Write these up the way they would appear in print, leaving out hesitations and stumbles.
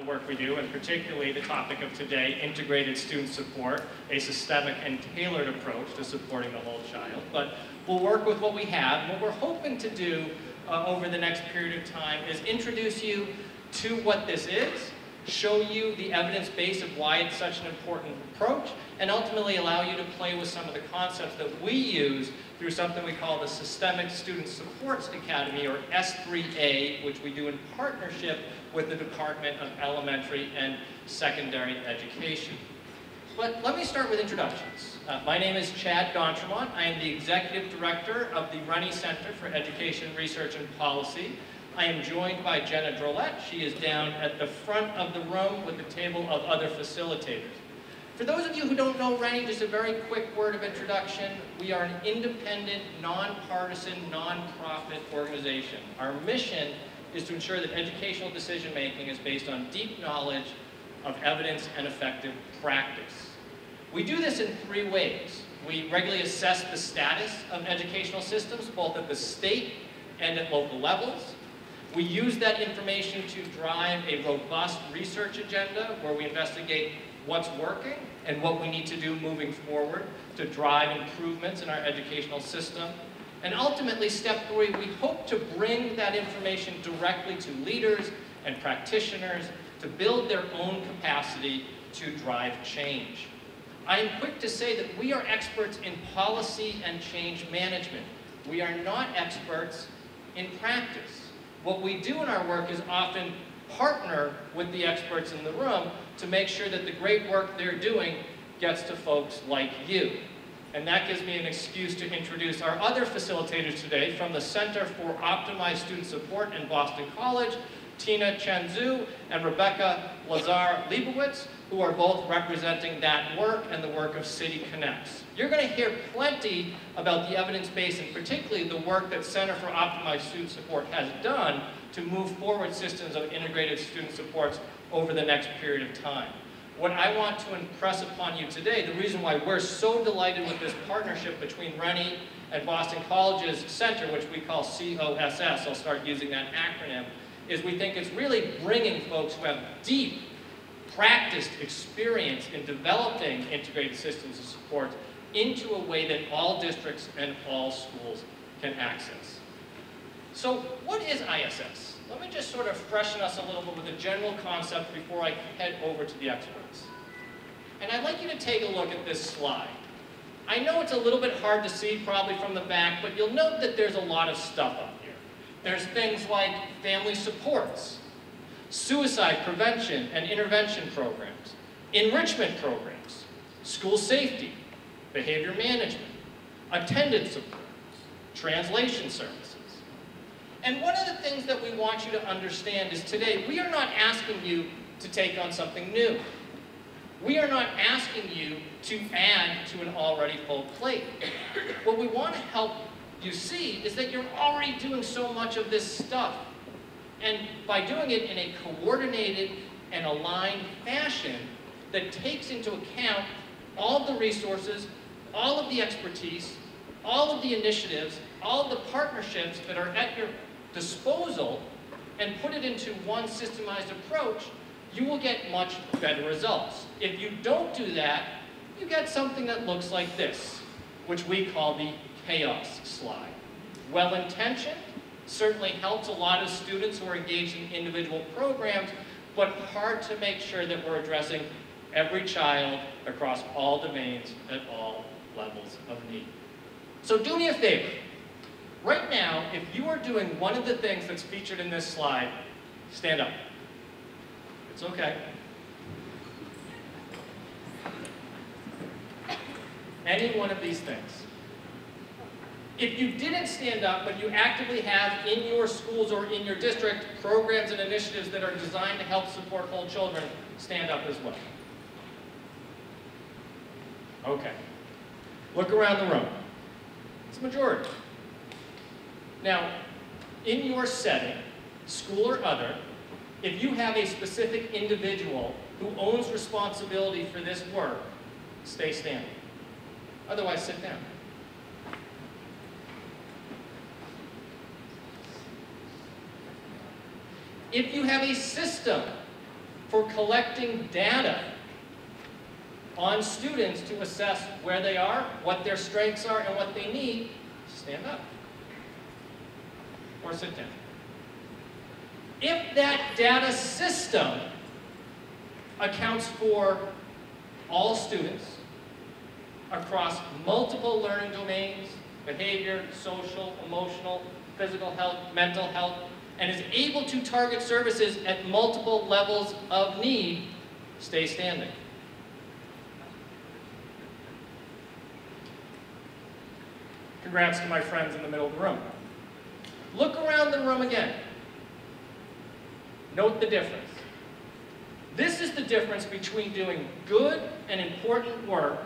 work we do, and particularly the topic of today, integrated student support, a systemic and tailored approach to supporting the whole child. But we'll work with what we have. What we're hoping to do over the next period of time is introduce you to what this is, show you the evidence base of why it's such an important approach, and ultimately allow you to play with some of the concepts that we use through something we call the Systemic Student Supports Academy, or S3A, which we do in partnership with the Department of Elementary and Secondary Education. But let me start with introductions. My name is Chad D'Entremont. I am the Executive Director of the Rennie Center for Education Research and Policy. I am joined by Jenna Drollette. She is down at the front of the room with a table of other facilitators. For those of you who don't know Rennie, just a very quick word of introduction. We are an independent, nonpartisan, nonprofit organization. Our mission is to ensure that educational decision-making is based on deep knowledge of evidence and effective practice. We do this in three ways. We regularly assess the status of educational systems, both at the state and at local levels. We use that information to drive a robust research agenda where we investigate what's working and what we need to do moving forward to drive improvements in our educational system. And ultimately, step three, we hope to bring that information directly to leaders and practitioners to build their own capacity to drive change. I am quick to say that we are experts in policy and change management. We are not experts in practice. What we do in our work is often partner with the experts in the room to make sure that the great work they're doing gets to folks like you. And that gives me an excuse to introduce our other facilitators today from the Center for Optimized Student Support in Boston College, Tina Chen-Xu and Rebecca Lebowitz, who are both representing that work and the work of City Connects. You're going to hear plenty about the evidence base and particularly the work that Center for Optimized Student Support has done to move forward systems of integrated student supports over the next period of time. What I want to impress upon you today, the reason why we're so delighted with this partnership between Rennie and Boston College's center, which we call COSS, I'll start using that acronym, is we think it's really bringing folks who have deep, practiced experience in developing integrated systems of support into a way that all districts and all schools can access. So what is ISS? Let me just sort of freshen us a little bit with a general concept before I head over to the experts. And I'd like you to take a look at this slide. I know it's a little bit hard to see probably from the back, but you'll note that there's a lot of stuff up here. There's things like family supports, suicide prevention and intervention programs, enrichment programs, school safety, behavior management, attendance support, translation services. And one of the things that we want you to understand is today, we are not asking you to take on something new. We are not asking you to add to an already full plate. What we want to help you see is that you're already doing so much of this stuff. And by doing it in a coordinated and aligned fashion that takes into account all of the resources, all of the expertise, all of the initiatives, all of the partnerships that are at your disposal, and put it into one systemized approach, you will get much better results. If you don't do that, you get something that looks like this, which we call the chaos slide. Well-intentioned, certainly helps a lot of students who are engaged in individual programs, but hard to make sure that we're addressing every child across all domains at all levels of need. So do me a favor. Right now, if you are doing one of the things that's featured in this slide, stand up. It's okay. Any one of these things. If you didn't stand up, but you actively have in your schools or in your district programs and initiatives that are designed to help support whole children, stand up as well. Okay. Look around the room. It's a majority. Now, in your setting, school or other, if you have a specific individual who owns responsibility for this work, stay standing. Otherwise, sit down. If you have a system for collecting data on students to assess where they are, what their strengths are, and what they need, stand up or sit down. If that data system accounts for all students across multiple learning domains, behavior, social, emotional, physical health, mental health, and is able to target services at multiple levels of need, stay standing. Congrats to my friends in the middle of the room. Look around the room again. Note the difference. This is the difference between doing good and important work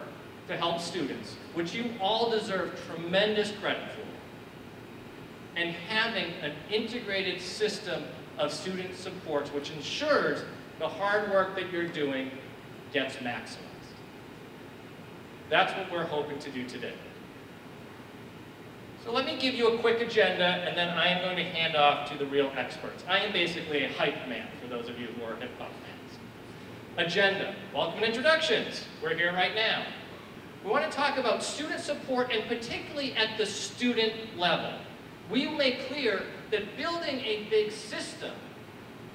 to help students, which you all deserve tremendous credit for, and having an integrated system of student supports which ensures the hard work that you're doing gets maximized. That's what we're hoping to do today. So let me give you a quick agenda, and then I am going to hand off to the real experts. I am basically a hype man, for those of you who are hip-hop fans. Agenda, welcome and introductions. We're here right now. We want to talk about student support, and particularly at the student level. We will make clear that building a big system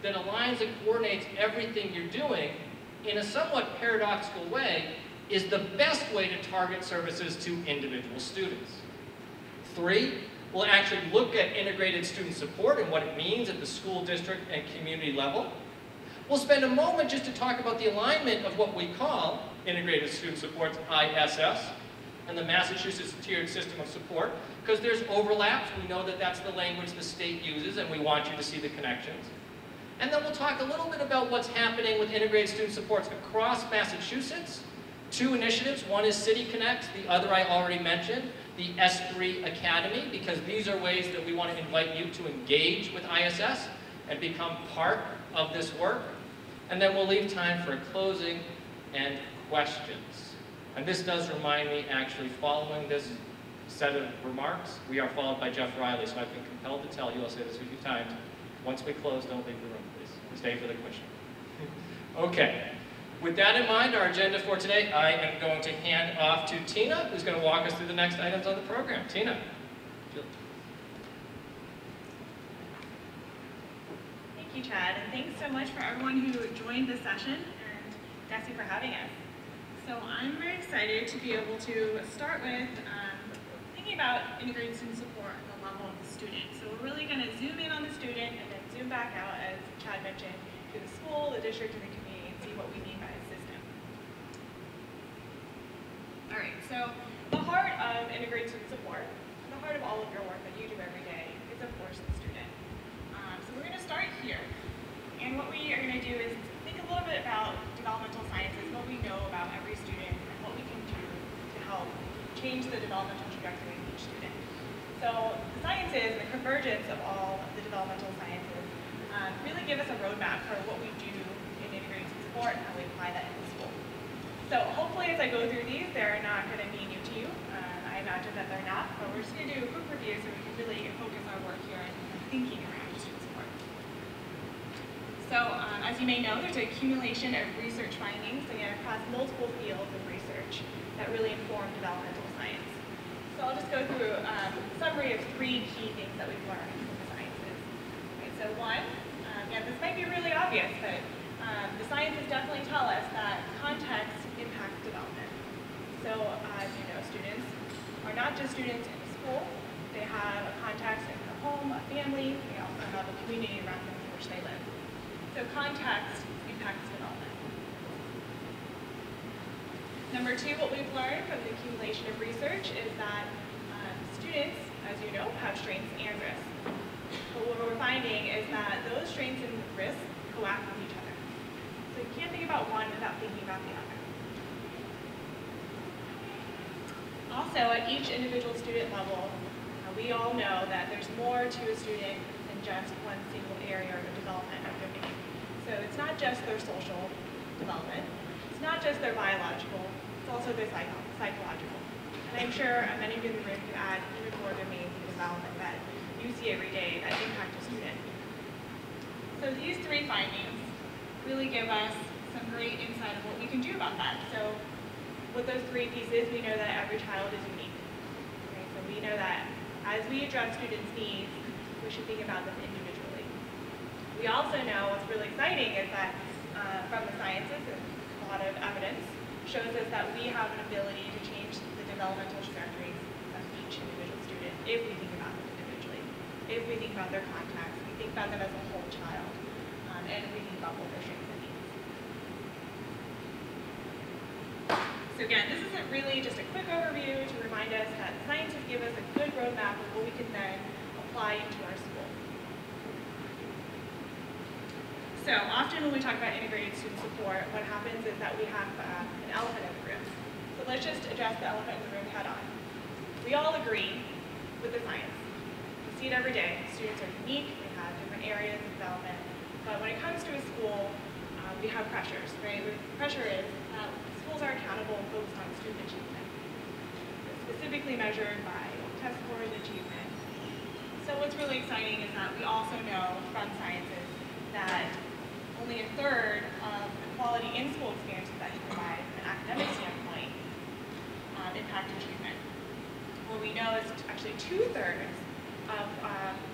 that aligns and coordinates everything you're doing in a somewhat paradoxical way is the best way to target services to individual students. 3, we'll actually look at integrated student support and what it means at the school, district, and community level. We'll spend a moment just to talk about the alignment of what we call Integrated Student Support's ISS and the Massachusetts Tiered System of Support, because there's overlaps. We know that that's the language the state uses, and we want you to see the connections. And then we'll talk a little bit about what's happening with integrated student supports across Massachusetts. 2 initiatives, one is City Connects, the other I already mentioned, the S3 Academy, because these are ways that we want to invite you to engage with ISS and become part of this work. And then we'll leave time for closing and questions. And this does remind me, actually, following this set of remarks, we are followed by Jeff Riley, so I've been compelled to tell you, I'll say this a few times, once we close, don't leave the room, please. Stay for the question. Okay. With that in mind, our agenda for today, I am going to hand off to Tina, who's going to walk us through the next items on the program. Tina. Thank you, Chad, and thanks so much for everyone who joined this session, and Desi for having us. So I'm very excited to be able to start with thinking about integrated student support at the level of the student. So we're really going to zoom in on the student and then zoom back out, as Chad mentioned, to the school, the district, and the community, and see what we mean by a system. All right, so the heart of integrated student support, the heart of all of your work that you do every day, is of course the student. So we're going to start here. And what we are going to do is think a little bit about developmental sciences, what we know about every student, and what we can do to help change the developmental trajectory of each student. So the sciences and the convergence of all of the developmental sciences really give us a roadmap for what we do in integrated support and how we apply that in the school. So hopefully as I go through these, they're not going to be new to you. I imagine that they're not, but we're just going to do a quick review so we can really focus our work here and thinking around student support. So as you may know, there's an accumulation of research findings, again, across multiple fields of research that really inform developmental science. So I'll just go through a summary of 3 key things that we've learned from the sciences. Okay, so 1, yeah, this might be really obvious, but the sciences definitely tell us that context impacts development. So as you know, students are not just students in the school, they have a context in the home, a family, they also have a community around them in which they live. So context impacts development. Number 2, what we've learned from the accumulation of research is that students, as you know, have strengths and risks. But what we're finding is that those strengths and risks co-act with each other. So you can't think about one without thinking about the other. Also, at each individual student level, we all know that there's more to a student than just one single area of development of their being. So it's not just their social development, it's not just their biological, it's also their psychological. And I'm sure many of you in the room can add even more domains of development that you see every day that impact a student. So these 3 findings really give us some great insight of what we can do about that. So with those three pieces, we know that every child is unique. Okay? So we know that as we address students' needs, we should think about them individually. We also know what's really exciting is that from the sciences, and a lot of evidence shows us that we have an ability to change the developmental trajectories of each individual student if we think about them individually, if we think about their context, we think about them as a whole child, and we think about what their strengths and needs. So again, this isn't really just a quick overview to remind us that scientists give us a good roadmap of what we can then apply into our school. So often when we talk about integrated student support, what happens is that we have an elephant in the room. So let's just address the elephant in the room head on. We all agree with the science. We see it every day. Students are unique, they have different areas of development. But when it comes to a school, we have pressures, right? The pressure is that schools are accountable and focused on student achievement, specifically measured by test scores, achievement. So what's really exciting is that we also know from sciences that only a third of the quality in-school experiences that you provide from an academic standpoint impact achievement. What we know is actually 2/3 of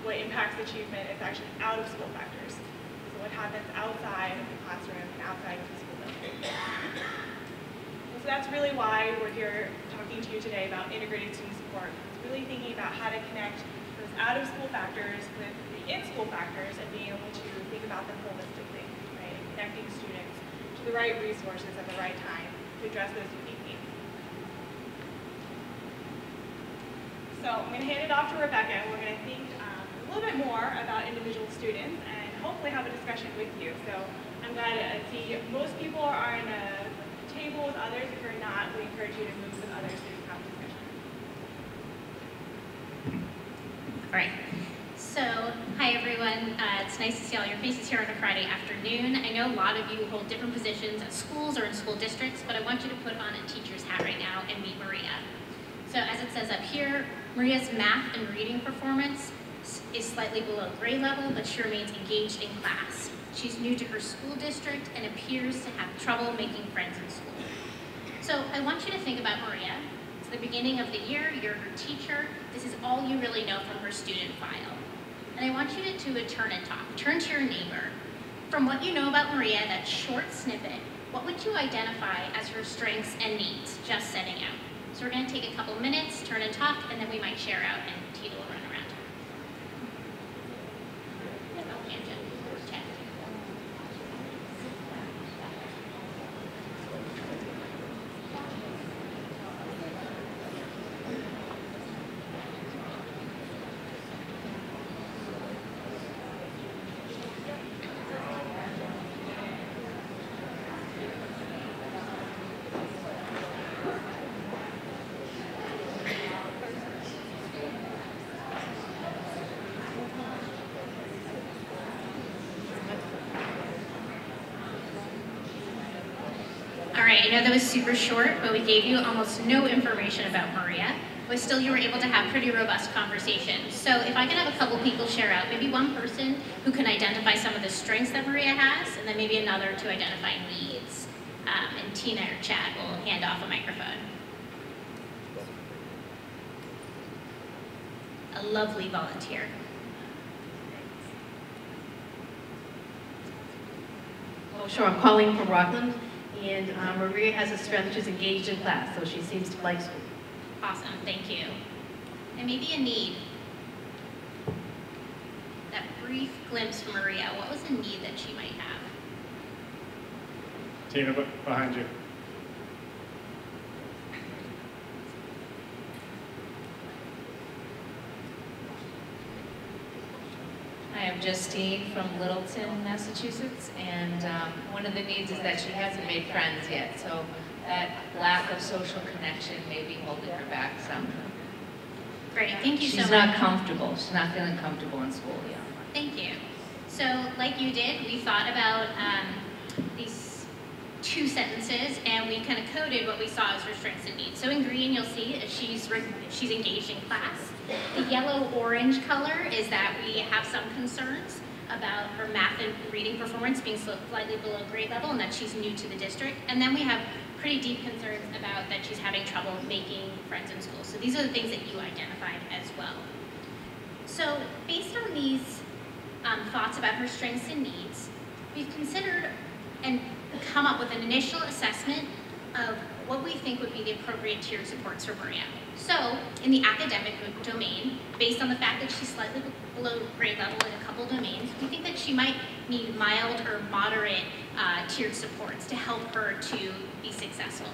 what impacts achievement is actually out-of-school factors. So what happens outside of the classroom and outside of the school building. And so that's really why we're here talking to you today about integrated student support. It's really thinking about how to connect those out-of-school factors with the in-school factors and being able to think about them holistically, right? Connecting students to the right resources at the right time to address those unique needs. So I'm going to hand it off to Rebecca, and we're going to think a little bit more about individual students and hopefully have a discussion with you. So I'm glad to see most people are on a table with others. If you're not, we encourage you to move with others so you can have a discussion. All right. So, hi everyone. It's nice to see all your faces here on a Friday afternoon. I know a lot of you hold different positions at schools or in school districts, but I want you to put on a teacher's hat right now and meet Maria. So as it says up here, Maria's math and reading performance is slightly below grade level, but she remains engaged in class. She's new to her school district and appears to have trouble making friends in school. So I want you to think about Maria. It's the beginning of the year, you're her teacher. This is all you really know from her student file. And I want you to turn and talk. Turn to your neighbor. From what you know about Maria, that short snippet, what would you identify as her strengths and needs, just setting out? So we're going to take a couple minutes, turn and talk, and then we might share out and Tita will run around. I know that was super short, but we gave you almost no information about Maria, but still you were able to have pretty robust conversations. So if I could have a couple people share out, maybe one person who can identify some of the strengths that Maria has, and then maybe another to identify needs. And Tina or Chad will hand off a microphone. A lovely volunteer. Oh, sure, I'm calling from Rockland. And Maria has a strength, she's engaged in class, so she seems to like school. Awesome, thank you. And maybe a need. That brief glimpse from Maria, what was a need that she might have? Tina, behind you. Hi, I'm Justine from Littleton, Massachusetts, and one of the needs is that she hasn't made friends yet, so that lack of social connection may be holding her back some. Great, thank you so much. She's not comfortable. She's not feeling comfortable in school yet. Thank you. So, like you did, we thought about these two sentences, and we kind of coded what we saw as her strengths and needs. So in green, you'll see she's engaged in class. The yellow-orange color is that we have some concerns. about her math and reading performance being slightly below grade level and that she's new to the district. And then we have pretty deep concerns about that she's having trouble making friends in school. So these are the things that you identified as well. So based on these thoughts about her strengths and needs, we've considered and come up with an initial assessment of what we think would be the appropriate tiered supports for Maria. So, in the academic domain, based on the fact that she's slightly below grade level in a couple domains, we think that she might need mild or moderate tiered supports to help her to be successful.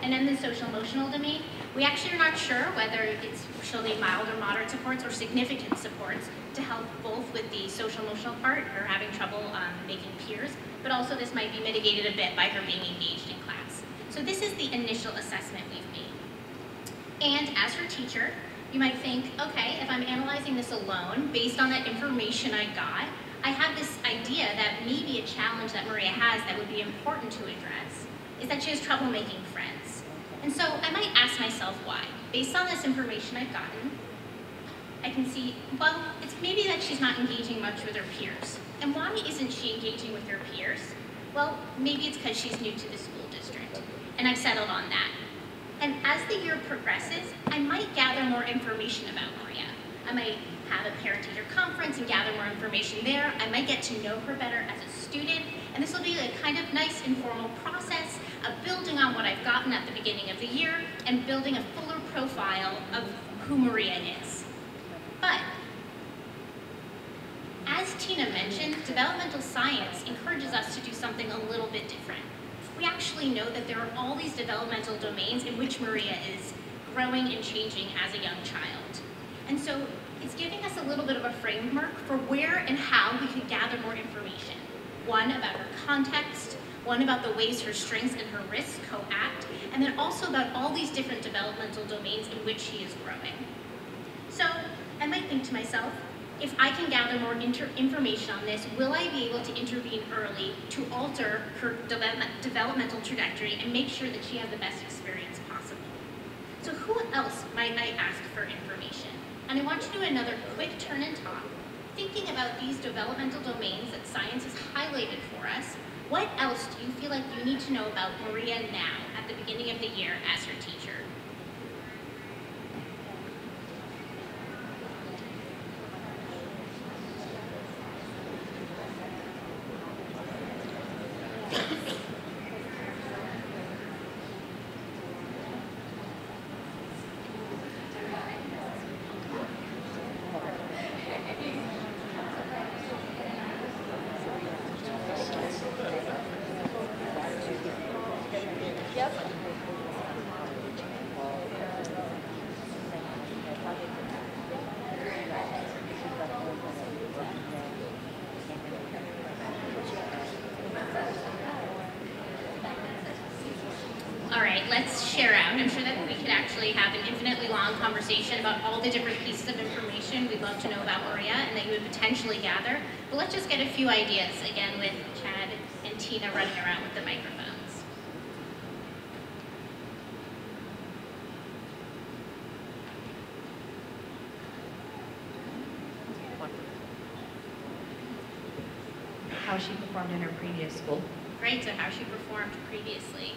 And in the social emotional domain, we actually are not sure whether she'll need mild or moderate supports or significant supports to help both with the social emotional part, her having trouble making peers, but also this might be mitigated a bit by her being engaged in class. So this is the initial assessment we've made. And as her teacher, you might think, okay, if I'm analyzing this alone, based on that information I got, I have this idea that maybe a challenge that Maria has that would be important to address is that she has trouble making friends. And so I might ask myself why. Based on this information I've gotten, I can see, well, it's maybe that she's not engaging much with her peers. And why isn't she engaging with her peers? Well, maybe it's because she's new to the school district. And I've settled on that. And as the year progresses, I might gather more information about Maria. I might have a parent-teacher conference and gather more information there. I might get to know her better as a student. And this will be a kind of nice informal process of building on what I've gotten at the beginning of the year and building a fuller profile of who Maria is. But as Tina mentioned, developmental science encourages us to do something a little bit different. We actually know that there are all these developmental domains in which Maria is growing and changing as a young child. And so it's giving us a little bit of a framework for where and how we could gather more information. One about her context, one about the ways her strengths and her risks co-act, and then also about all these different developmental domains in which she is growing. So I might think to myself, if I can gather more information on this, will I be able to intervene early to alter her developmental trajectory and make sure that she has the best experience possible? So who else might I ask for information? And I want you to do another quick turn and talk, thinking about these developmental domains that science has highlighted for us. What else do you feel like you need to know about Maria now at the beginning of the year as her teacher? Let's share out. I'm sure that we could actually have an infinitely long conversation about all the different pieces of information we'd love to know about Maria and that you would potentially gather. But let's just get a few ideas, again, with Chad and Tina running around with the microphones. How she performed in her previous school. Great, so how she performed previously.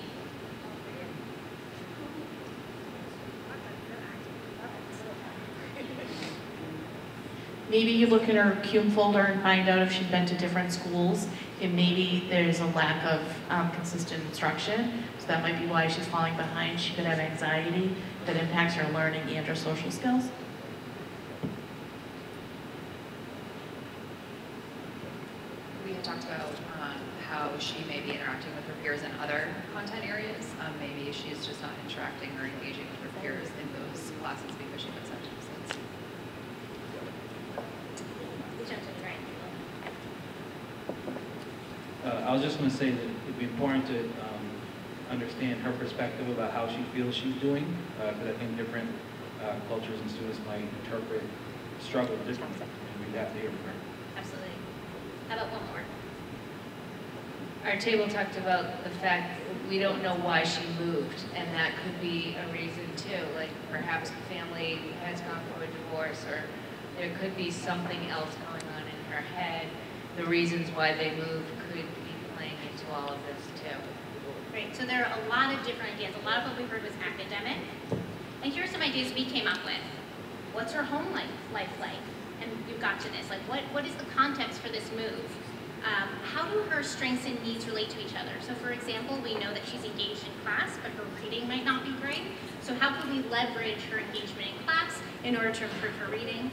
Maybe you look at her cum folder and find out if she's been to different schools, and maybe there's a lack of consistent instruction, so that might be why she's falling behind. She could have anxiety that impacts her learning and her social skills. We had talked about how she may be interacting with her peers in other content areas. Maybe she's just not interacting or engaging with her peers in those classes because she puts that to sense. I was just going to say that it'd be important to understand her perspective about how she feels she's doing, because I think different cultures and students might interpret struggle differently, and we'd have to hear from her. Absolutely. How about one more? Our table talked about the fact that we don't know why she moved, and that could be a reason too. Like perhaps the family has gone through a divorce, or there could be something else going on in her head the reasons why they move could be playing into all of this too. Right, so there are a lot of different ideas. A lot of what we heard was academic. And here's some ideas we came up with. What's her home life like? And you got to this. Like, what is the context for this move? How do her strengths and needs relate to each other? So for example, we know that she's engaged in class, but her reading might not be great. So how could we leverage her engagement in class in order to improve her reading?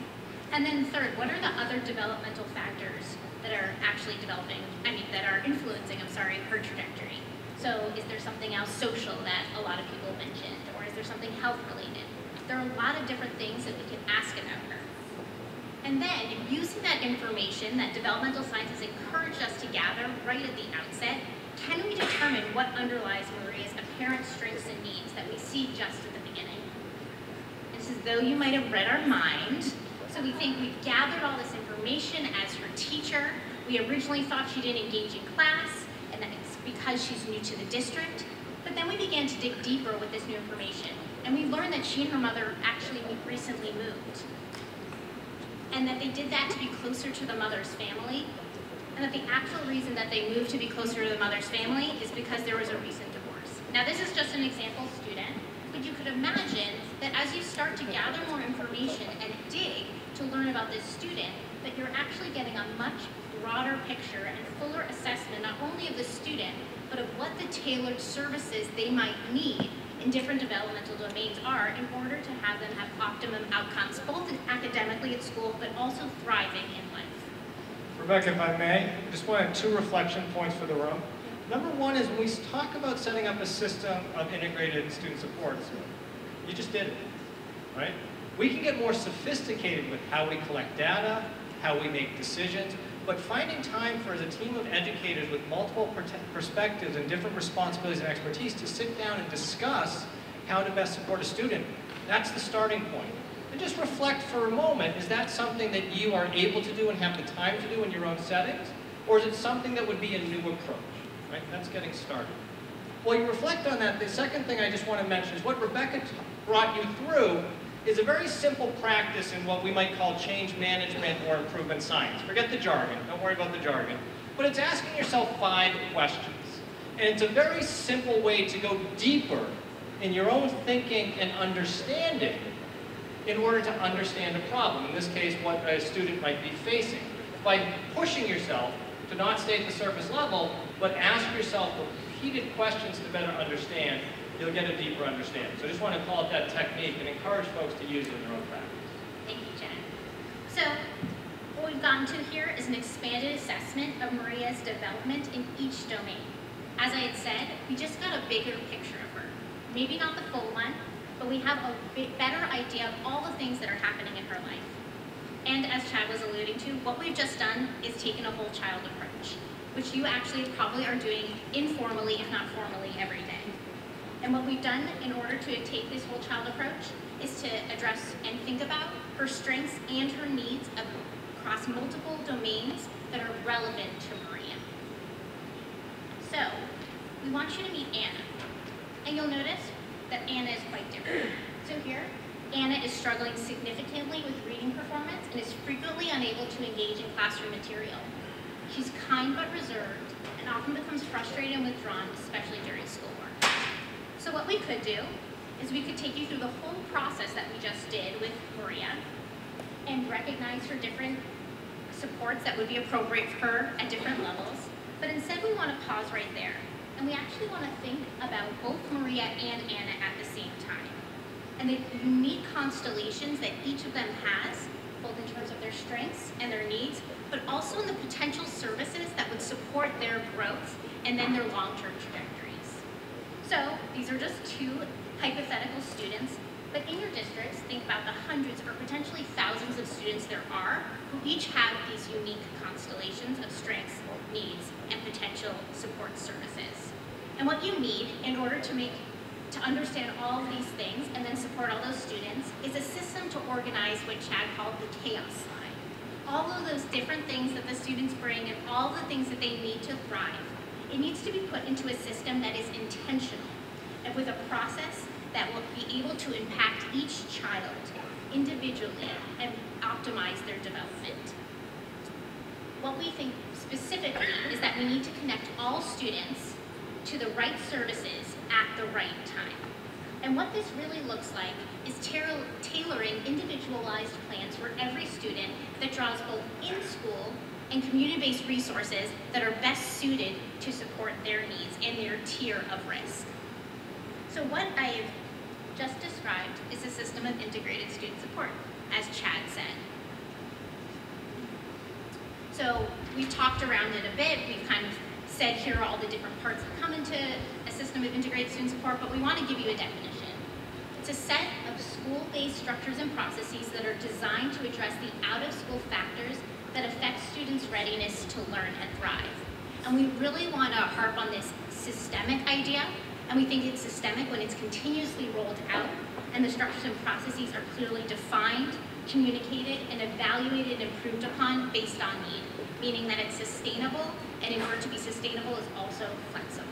And then third, what are the other developmental factors that are actually that are influencing, her trajectory? So is there something else social that a lot of people mentioned? Or is there something health related? There are a lot of different things that we can ask about her. And then, using that information that developmental science has encouraged us to gather right at the outset, can we determine what underlies Maria's apparent strengths and needs that we see just at the beginning? It's as though you might have read our mind. So we think we've gathered all this information as her teacher. We originally thought she didn't engage in class, and that it's because she's new to the district. But then we began to dig deeper with this new information, and we learned that she and her mother actually recently moved, and that they did that to be closer to the mother's family, and that the actual reason that they moved to be closer to the mother's family is because there was a recent divorce. Now this is just an example student, but you could imagine that as you start to gather more information and dig to learn about this student, that you're actually getting a much broader picture and fuller assessment not only of the student, but of what the tailored services they might need in different developmental domains are in order to have them have optimum outcomes, both academically at school, but also thriving in life. Rebecca, if I may, I just wanted 2 reflection points for the room. Number 1 is when we talk about setting up a system of integrated student supports, you just did it, right? We can get more sophisticated with how we collect data, how we make decisions, but finding time for as a team of educators with multiple perspectives and different responsibilities and expertise to sit down and discuss how to best support a student, that's the starting point. And just reflect for a moment, is that something that you are able to do and have the time to do in your own settings? Or is it something that would be a new approach, right? That's getting started. While you reflect on that, the second thing I just want to mention is what Rebecca brought you through is a very simple practice in what we might call change management or improvement science. Forget the jargon, don't worry about the jargon. But it's asking yourself 5 questions. And it's a very simple way to go deeper in your own thinking and understanding in order to understand a problem. In this case, what a student might be facing. By pushing yourself to not stay at the surface level, but ask yourself repeated questions to better understand, you'll get a deeper understanding. So I just want to call it that technique and encourage folks to use it in their own practice. Thank you, Jen. So what we've gotten to here is an expanded assessment of Maria's development in each domain. As I had said, we just got a bigger picture of her. Maybe not the full one, but we have a better idea of all the things that are happening in her life. And as Chad was alluding to, what we've just done is taken a whole child approach, which you actually probably are doing informally, if not formally, every day. And what we've done in order to take this whole child approach is to address and think about her strengths and her needs across multiple domains that are relevant to Maria. So, we want you to meet Anna. And you'll notice that Anna is quite different. So here, Anna is struggling significantly with reading performance and is frequently unable to engage in classroom material. She's kind but reserved and often becomes frustrated and withdrawn, especially during schoolwork. So what we could do is we could take you through the whole process that we just did with Maria and recognize her different supports that would be appropriate for her at different levels. But instead we want to pause right there. And we actually want to think about both Maria and Anna at the same time. And the unique constellations that each of them has, both in terms of their strengths and their needs, but also in the potential services that would support their growth and then their long-term trajectories. So these are just 2 hypothetical students, but in your districts, think about the hundreds or potentially thousands of students there are who each have these unique constellations of strengths, needs, and potential support services. And what you need in order to understand all of these things and then support all those students is a system to organize what Chad called the chaos slide. All of those different things that the students bring and all the things that they need to thrive. It needs to be put into a system that is intentional and with a process that will be able to impact each child individually and optimize their development. what we think specifically is that we need to connect all students to the right services at the right time. And what this really looks like is tailoring individualized plans for every student that draws both in-school and community-based resources that are best suited to support their needs and their tier of risk. So what I've just described is a system of integrated student support, as Chad said. So we've talked around it a bit. We've kind of said here are all the different parts that come into a system of integrated student support, but we want to give you a definition. It's a set of school-based structures and processes that are designed to address the out-of-school factors that affect students' readiness to learn and thrive. And we really want to harp on this systemic idea, and we think it's systemic when it's continuously rolled out, and the structures and processes are clearly defined, communicated, and evaluated and improved upon based on need, meaning that it's sustainable, and in order to be sustainable, is also flexible.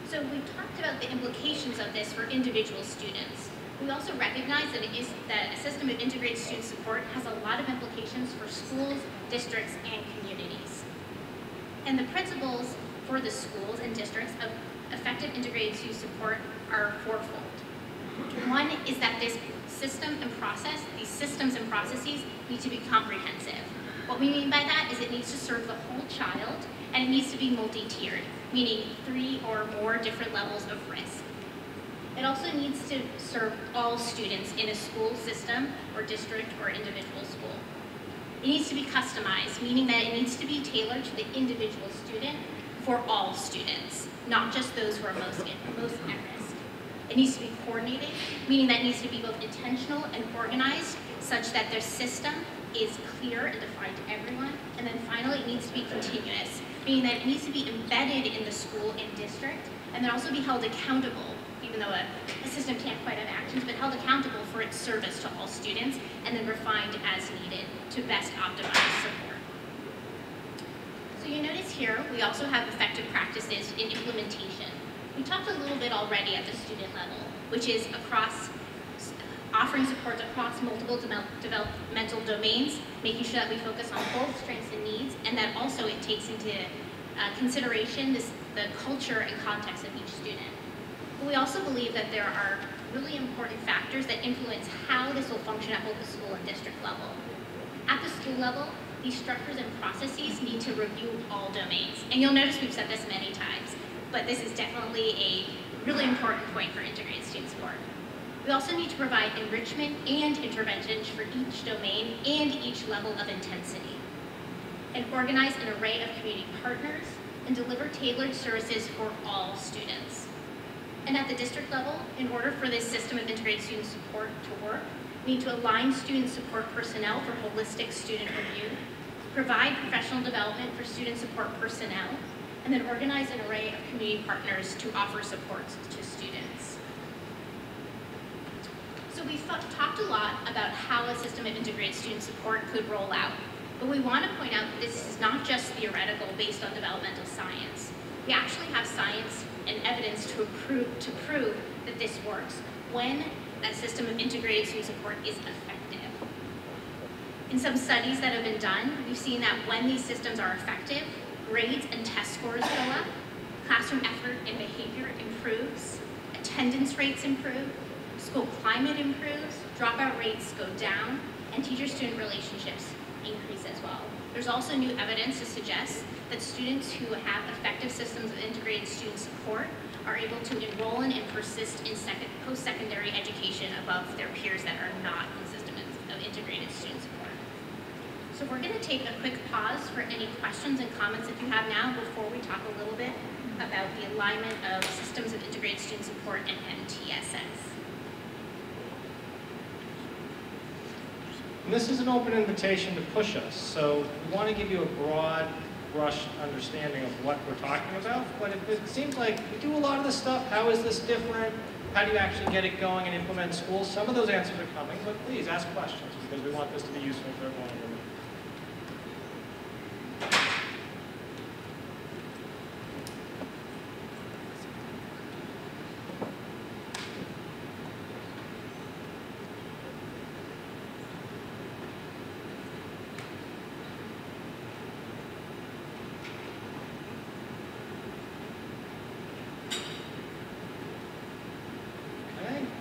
So we've talked about the implications of this for individual students. We also recognize that that a system of integrated student support has a lot of implications for schools, districts, and communities. And the principles for the schools and districts of effective integrated student support are fourfold. One is that this system and process, these systems and processes need to be comprehensive. What we mean by that is it needs to serve the whole child, and it needs to be multi-tiered, meaning 3 or more different levels of risk. It also needs to serve all students in a school system or district or individual school. It needs to be customized, meaning that it needs to be tailored to the individual student for all students, not just those who are most at risk. It needs to be coordinated, meaning that it needs to be both intentional and organized such that their system is clear and defined to everyone. And then finally, it needs to be continuous, meaning that it needs to be embedded in the school and district, and then also be held accountable, even though a system can't quite have actions, but held accountable for its service to all students, and then refined as needed to best optimize support. So you notice here, we also have effective practices in implementation. We talked a little bit already at the student level, which is across offering support across multiple developmental domains, making sure that we focus on both strengths and needs, and that also it takes into consideration the culture and context of each student. But we also believe that there are really important factors that influence how this will function at both the school and district level. At the school level, these structures and processes need to review all domains. And you'll notice we've said this many times, but this is definitely a really important point for integrated student support. We also need to provide enrichment and interventions for each domain and each level of intensity, and organize an array of community partners and deliver tailored services for all students. And at the district level, in order for this system of integrated student support to work, we need to align student support personnel for holistic student review, provide professional development for student support personnel, and then organize an array of community partners to offer support to students. So we've talked a lot about how a system of integrated student support could roll out, but we want to point out that this is not just theoretical based on developmental science. We actually have science and evidence to prove that this works when a system of integrated student support is effective. In some studies that have been done, we've seen that when these systems are effective, grades and test scores go up, classroom effort and behavior improves, attendance rates improve, school climate improves, dropout rates go down, and teacher-student relationships increase as well. There's also new evidence to suggest that students who have effective systems of integrated student support are able to enroll in and persist in post-secondary education above their peers that are not in systems of integrated student support. So we're going to take a quick pause for any questions and comments that you have now before we talk a little bit about the alignment of systems of integrated student support and MTSS. And this is an open invitation to push us. So we want to give you a broad brush understanding of what we're talking about. But if it seems like we do a lot of this stuff, how is this different? How do you actually get it going and implement in schools? Some of those answers are coming, but please ask questions because we want this to be useful for everyone in the room.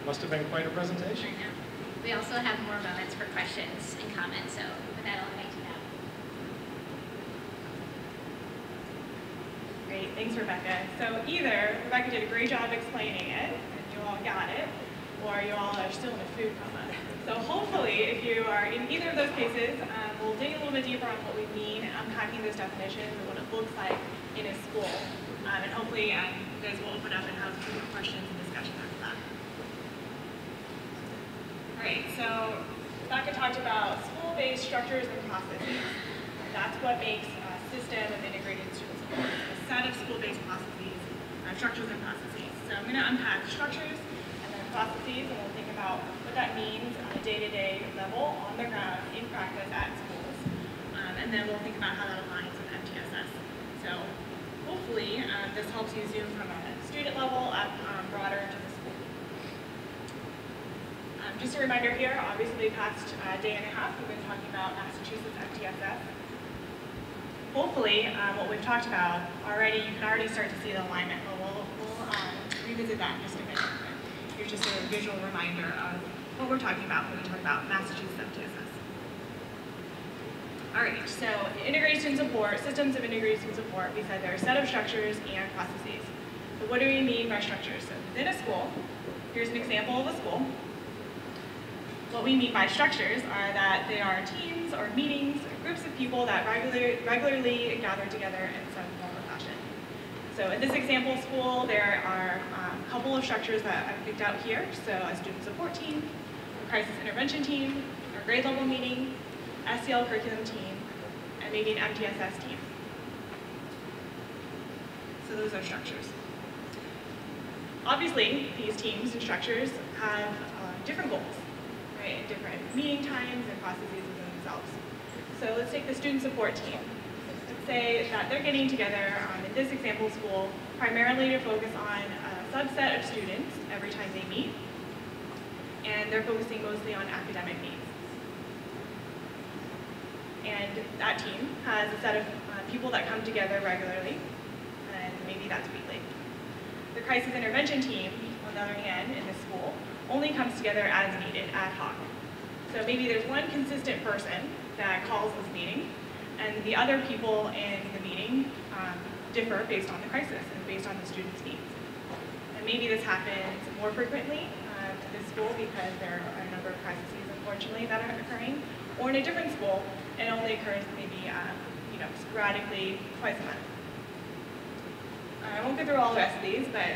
Must have been quite a presentation. I know. We also have more moments for questions and comments, so with that, I'll invite you now. Great, thanks, Rebecca. So either Rebecca did a great job explaining it, and you all got it, or you all are still in a food coma. So hopefully, if you are in either of those cases, we'll dig a little bit deeper on what we mean, unpacking those definitions, and what it looks like in a school. And hopefully, you guys will open up and have some questions and discussion after that. All right, so Rebecca talked about school-based structures and processes. That's what makes a system of integrated student support, a set of school-based processes, structures and processes. So I'm going to unpack structures and then processes, and we'll think about what that means on a day-to-day level, on the ground, in practice at schools. And then we'll think about how that aligns with MTSS. So hopefully this helps you zoom from a student level up broader into the school. Just a reminder here, obviously the past day and a half, we've been talking about Massachusetts MTSS. Hopefully, what we've talked about already, you can already start to see the alignment, but we'll revisit that in just a minute. Here's just a visual reminder of what we're talking about when we talk about Massachusetts MTSS. All right, so integrated student support, systems of integrated student support, we said there are a set of structures and processes. So what do we mean by structures? So within a school, here's an example of a school. What we mean by structures are that they are teams or meetings or groups of people that regularly gather together in some form or fashion. So in this example school, there are a couple of structures that I've picked out here. So a student support team, a crisis intervention team, a grade level meeting, SEL curriculum team, and maybe an MTSS team. So those are structures. Obviously, these teams and structures have different goals. And different meeting times and processes within themselves. So let's take the student support team. Let's say that they're getting together in this example school primarily to focus on a subset of students every time they meet, and they're focusing mostly on academic needs. And that team has a set of people that come together regularly, and maybe that's weekly. The crisis intervention team, on the other hand, in this school, only comes together as needed, ad hoc. So maybe there's one consistent person that calls this meeting, and the other people in the meeting differ based on the crisis and based on the student's needs. And maybe this happens more frequently to this school because there are a number of crises, unfortunately, that are occurring, or in a different school, it only occurs maybe sporadically twice a month. I won't go through all the rest of these, but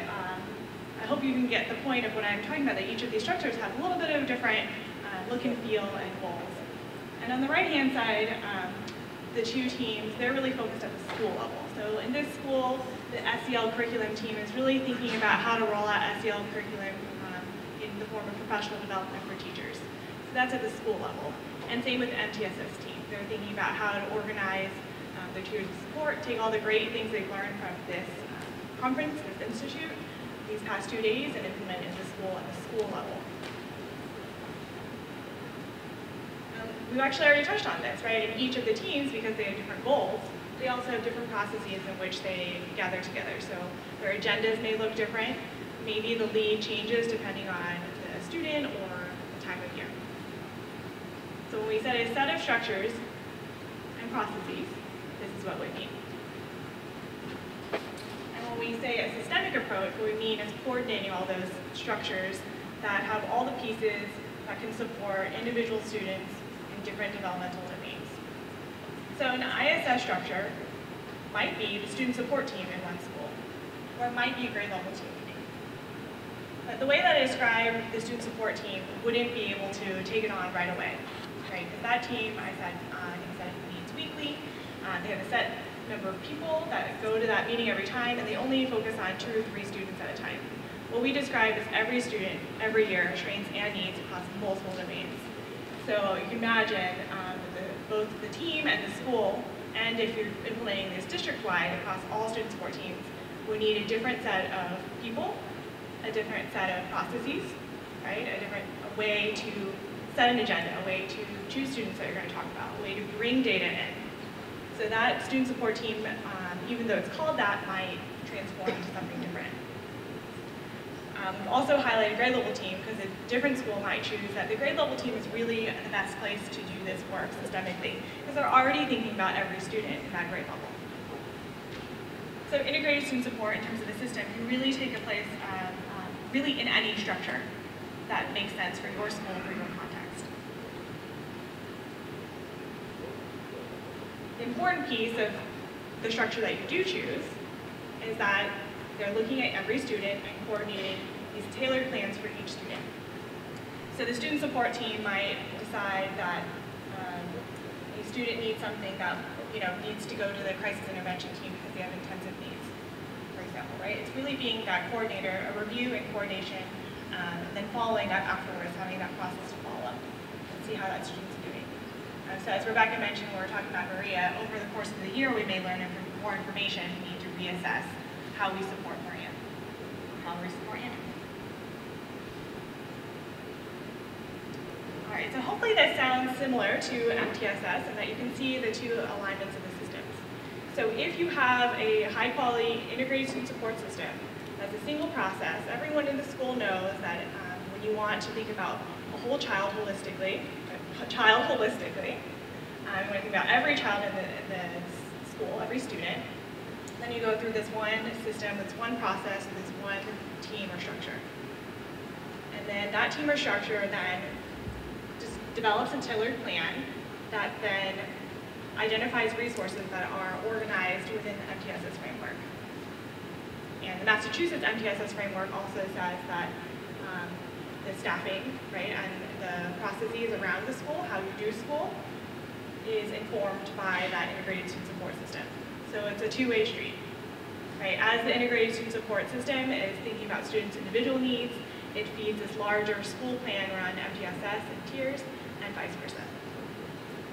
I hope you can get the point of what I'm talking about, that each of these structures have a little bit of different look and feel and goals. And on the right-hand side, the two teams, they're really focused at the school level. So in this school, the SEL curriculum team is really thinking about how to roll out SEL curriculum in the form of professional development for teachers. So that's at the school level. And same with the MTSS team. They're thinking about how to organize their tiers of support, take all the great things they've learned from this conference, this institute, these past 2 days, and implement in the school at the school level. We've actually already touched on this, right? In each of the teams, because they have different goals, they also have different processes in which they gather together. So their agendas may look different. Maybe the lead changes depending on the student or the time of year. So when we said a set of structures and processes, this is what we mean. When we say a systemic approach, what we mean is coordinating all those structures that have all the pieces that can support individual students in different developmental domains. So an ISS structure might be the student support team in one school, or it might be a grade level team meeting. But the way that I describe the student support team wouldn't be able to take it on right away, right? Because that team, I said, meets weekly. They have a set number of people that go to that meeting every time, and they only focus on 2 or 3 students at a time. What we describe is every student, every year, trains and needs across multiple domains. So you can imagine both the team and the school, and if you're implementing this district-wide across all student support teams, we need a different set of people, a different set of processes, right? A way to set an agenda, a way to choose students that you're going to talk about, a way to bring data in. So that student support team, even though it's called that, might transform into something different. We've also highlighted grade level team because a different school might choose that the grade level team is really the best place to do this work systemically because they're already thinking about every student in that grade level. So integrated student support in terms of the system can really take a place really in any structure that makes sense for your school, for your context. The important piece of the structure that you do choose is that they're looking at every student and coordinating these tailored plans for each student. So the student support team might decide that a student needs something that needs to go to the crisis intervention team because they have intensive needs, for example, right? It's really being that coordinator, a review and coordination, and then following that afterwards, having that process to follow up and see how that student's doing. So as Rebecca mentioned when we were talking about Maria, over the course of the year we may learn more information. We need to reassess how we support Maria, how we support Anna. All right, so hopefully this sounds similar to MTSS and that you can see the two alignments of the systems. So if you have a high-quality integrated student support system that's a single process, everyone in the school knows that when you want to think about a whole child holistically, you want to think about every child in the school, every student, then you go through this one system, this one process, this one team or structure. And then that team or structure then just develops a tailored plan that then identifies resources that are organized within the MTSS framework. And the Massachusetts MTSS framework also says that the staffing, right, and the processes around the school, how you do school, is informed by that integrated student support system. So it's a two-way street, right? As the integrated student support system is thinking about students' individual needs, it feeds this larger school plan around MTSS and tiers, and vice versa.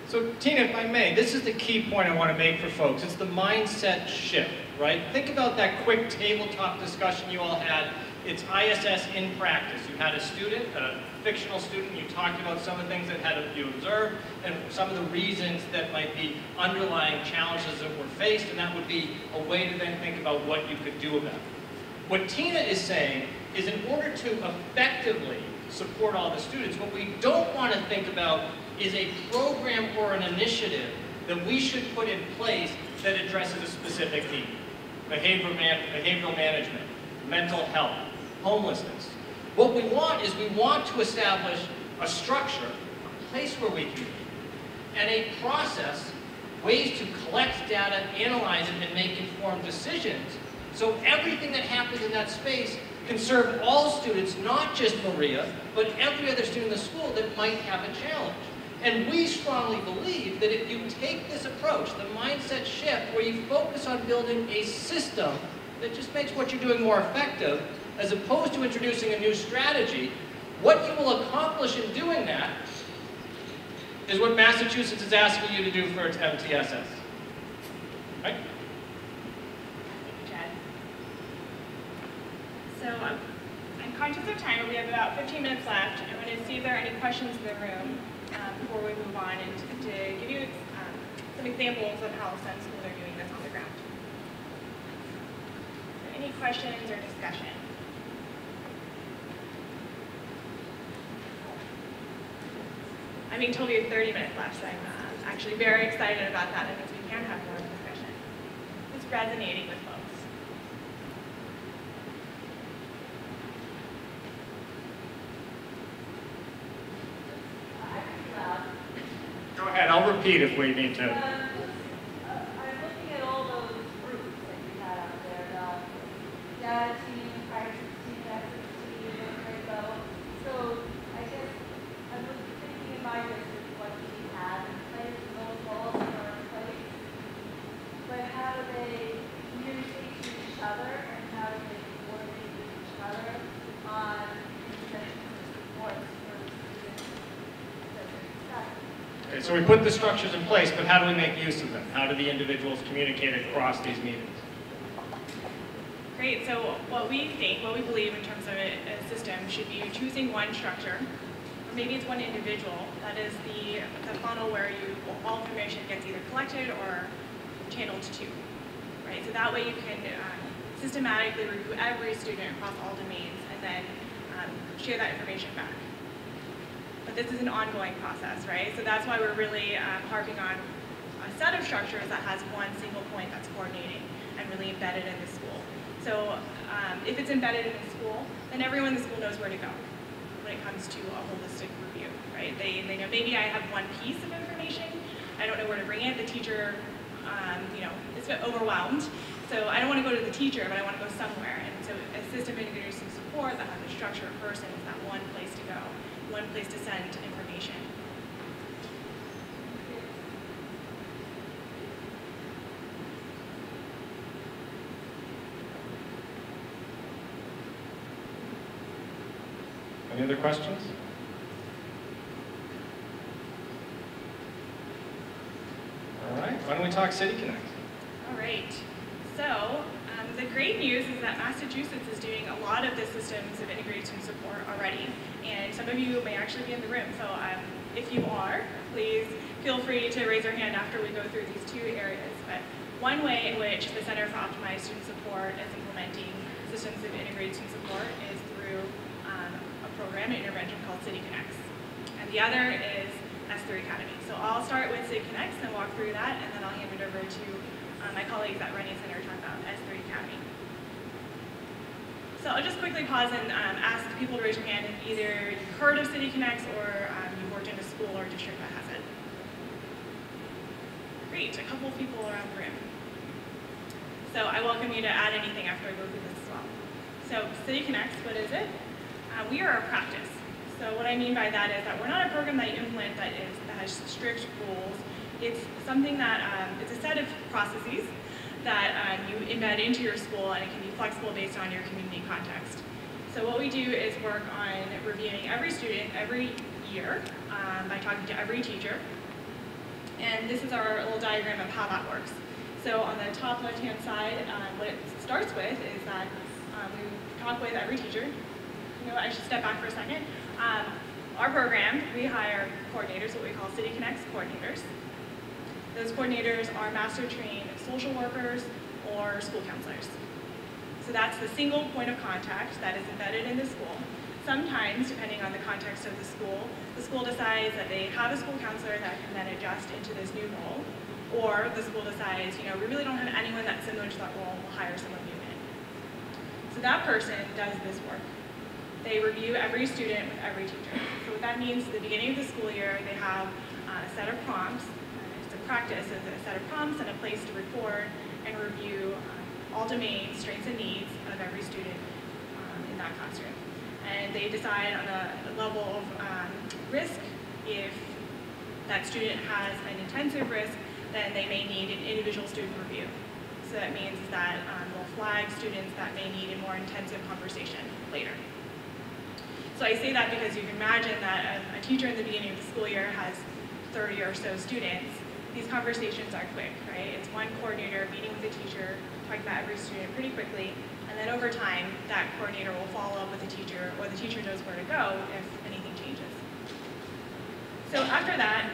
So Tina, if I may, this is the key point I want to make for folks. It's the mindset shift, right? Think about that quick tabletop discussion you all had. It's ISS in practice. You had a student, a fictional student, you talked about some of the things that you observed and some of the reasons that might be underlying challenges that were faced, and that would be a way to then think about what you could do about it. What Tina is saying is in order to effectively support all the students, what we don't want to think about is a program or an initiative that we should put in place that addresses a specific need. Behavioral management, mental health, homelessness. What we want is we want to establish a structure, a place where we can meet, and a process, ways to collect data, analyze it, and make informed decisions. So everything that happens in that space can serve all students, not just Maria, but every other student in the school that might have a challenge. And we strongly believe that if you take this approach, the mindset shift, where you focus on building a system that just makes what you're doing more effective, as opposed to introducing a new strategy, what you will accomplish in doing that is what Massachusetts is asking you to do for its MTSS. Right? Thank you, Chad. So I'm conscious of time, but we have about 15 minutes left. I'm going to see if there are any questions in the room before we move on, and to give you some examples of how some schools are doing this on the ground. Any questions or discussion? I'm being told we have 30 minutes left, so I'm actually very excited about that. That means we can have more discussion. It's resonating with folks. Go ahead, I'll repeat if we need to. I'm looking at all those groups that you had out there, the data team, crisis team, ethics team, grade level. So I guess I'm thinking in my district what we have in place, and those walls are in place. But how do they communicate to each other, and how do they coordinate with each other on interventions or supports for the students that they're studying? Okay, so we put the structures in place, but how do we make use of them? How do the individuals communicate across these meetings? Great, so what we believe in terms of a system should be choosing one structure, or maybe it's one individual. That is the funnel where all information gets either collected or channeled to, right? So that way you can systematically review every student across all domains, and then share that information back. But this is an ongoing process, right? So that's why we're really harping on a set of structures that has one single point that's coordinating and really embedded in the school. So if it's embedded in the school, then everyone in the school knows where to go when it comes to a holistic review, right? They know maybe I have one piece of information, I don't know where to bring it. The teacher, is a bit overwhelmed. So I don't want to go to the teacher, but I want to go somewhere. And so a system integrated some support that has a structured person is that one place to go, one place to send information. Any other questions? All right, why don't we talk City Connect? All right, so the great news is that Massachusetts is doing a lot of the systems of integrated student support already, and some of you may actually be in the room, so if you are, please feel free to raise your hand after we go through these two areas. But one way in which the Center for Optimized Student Support is implementing systems of integrated student support is through a program, an intervention called City Connects, and the other is S3 Academy. So I'll start with City Connects and walk through that, and then I'll hand it over to my colleagues at Rennie Center to talk about S3 Academy. So I'll just quickly pause and ask people to raise your hand if either you've heard of City Connects or you've worked in a school or district that has it. Great, a couple of people around the room. So I welcome you to add anything after I go through this as well. So City Connects, what is it? We are a practice. So what I mean by that is that we're not a program that you implement that has strict rules. It's something that, it's a set of processes that you embed into your school, and it can be flexible based on your community context. So what we do is work on reviewing every student every year by talking to every teacher. And this is our little diagram of how that works. So on the top left-hand side, what it starts with is that we talk with every teacher. You know what, I should step back for a second. Our program, we hire coordinators, what we call City Connects coordinators. Those coordinators are master-trained social workers or school counselors. So that's the single point of contact that is embedded in the school. Sometimes, depending on the context of the school decides that they have a school counselor that can then adjust into this new role, or the school decides, we really don't have anyone that's similar to that role, we'll hire someone new in. So that person does this work. They review every student with every teacher. So what that means, at the beginning of the school year, they have a set of prompts. It's a practice of a set of prompts and a place to record and review all domains, strengths, and needs of every student in that classroom. And they decide on a level of risk. If that student has an intensive risk, then they may need an individual student review. So that means that they'll flag students that may need a more intensive conversation later. So I say that because you can imagine that a teacher in the beginning of the school year has 30 or so students. These conversations are quick, right? It's one coordinator meeting with the teacher, talking about every student pretty quickly, and then over time, that coordinator will follow up with the teacher, or the teacher knows where to go if anything changes. So after that,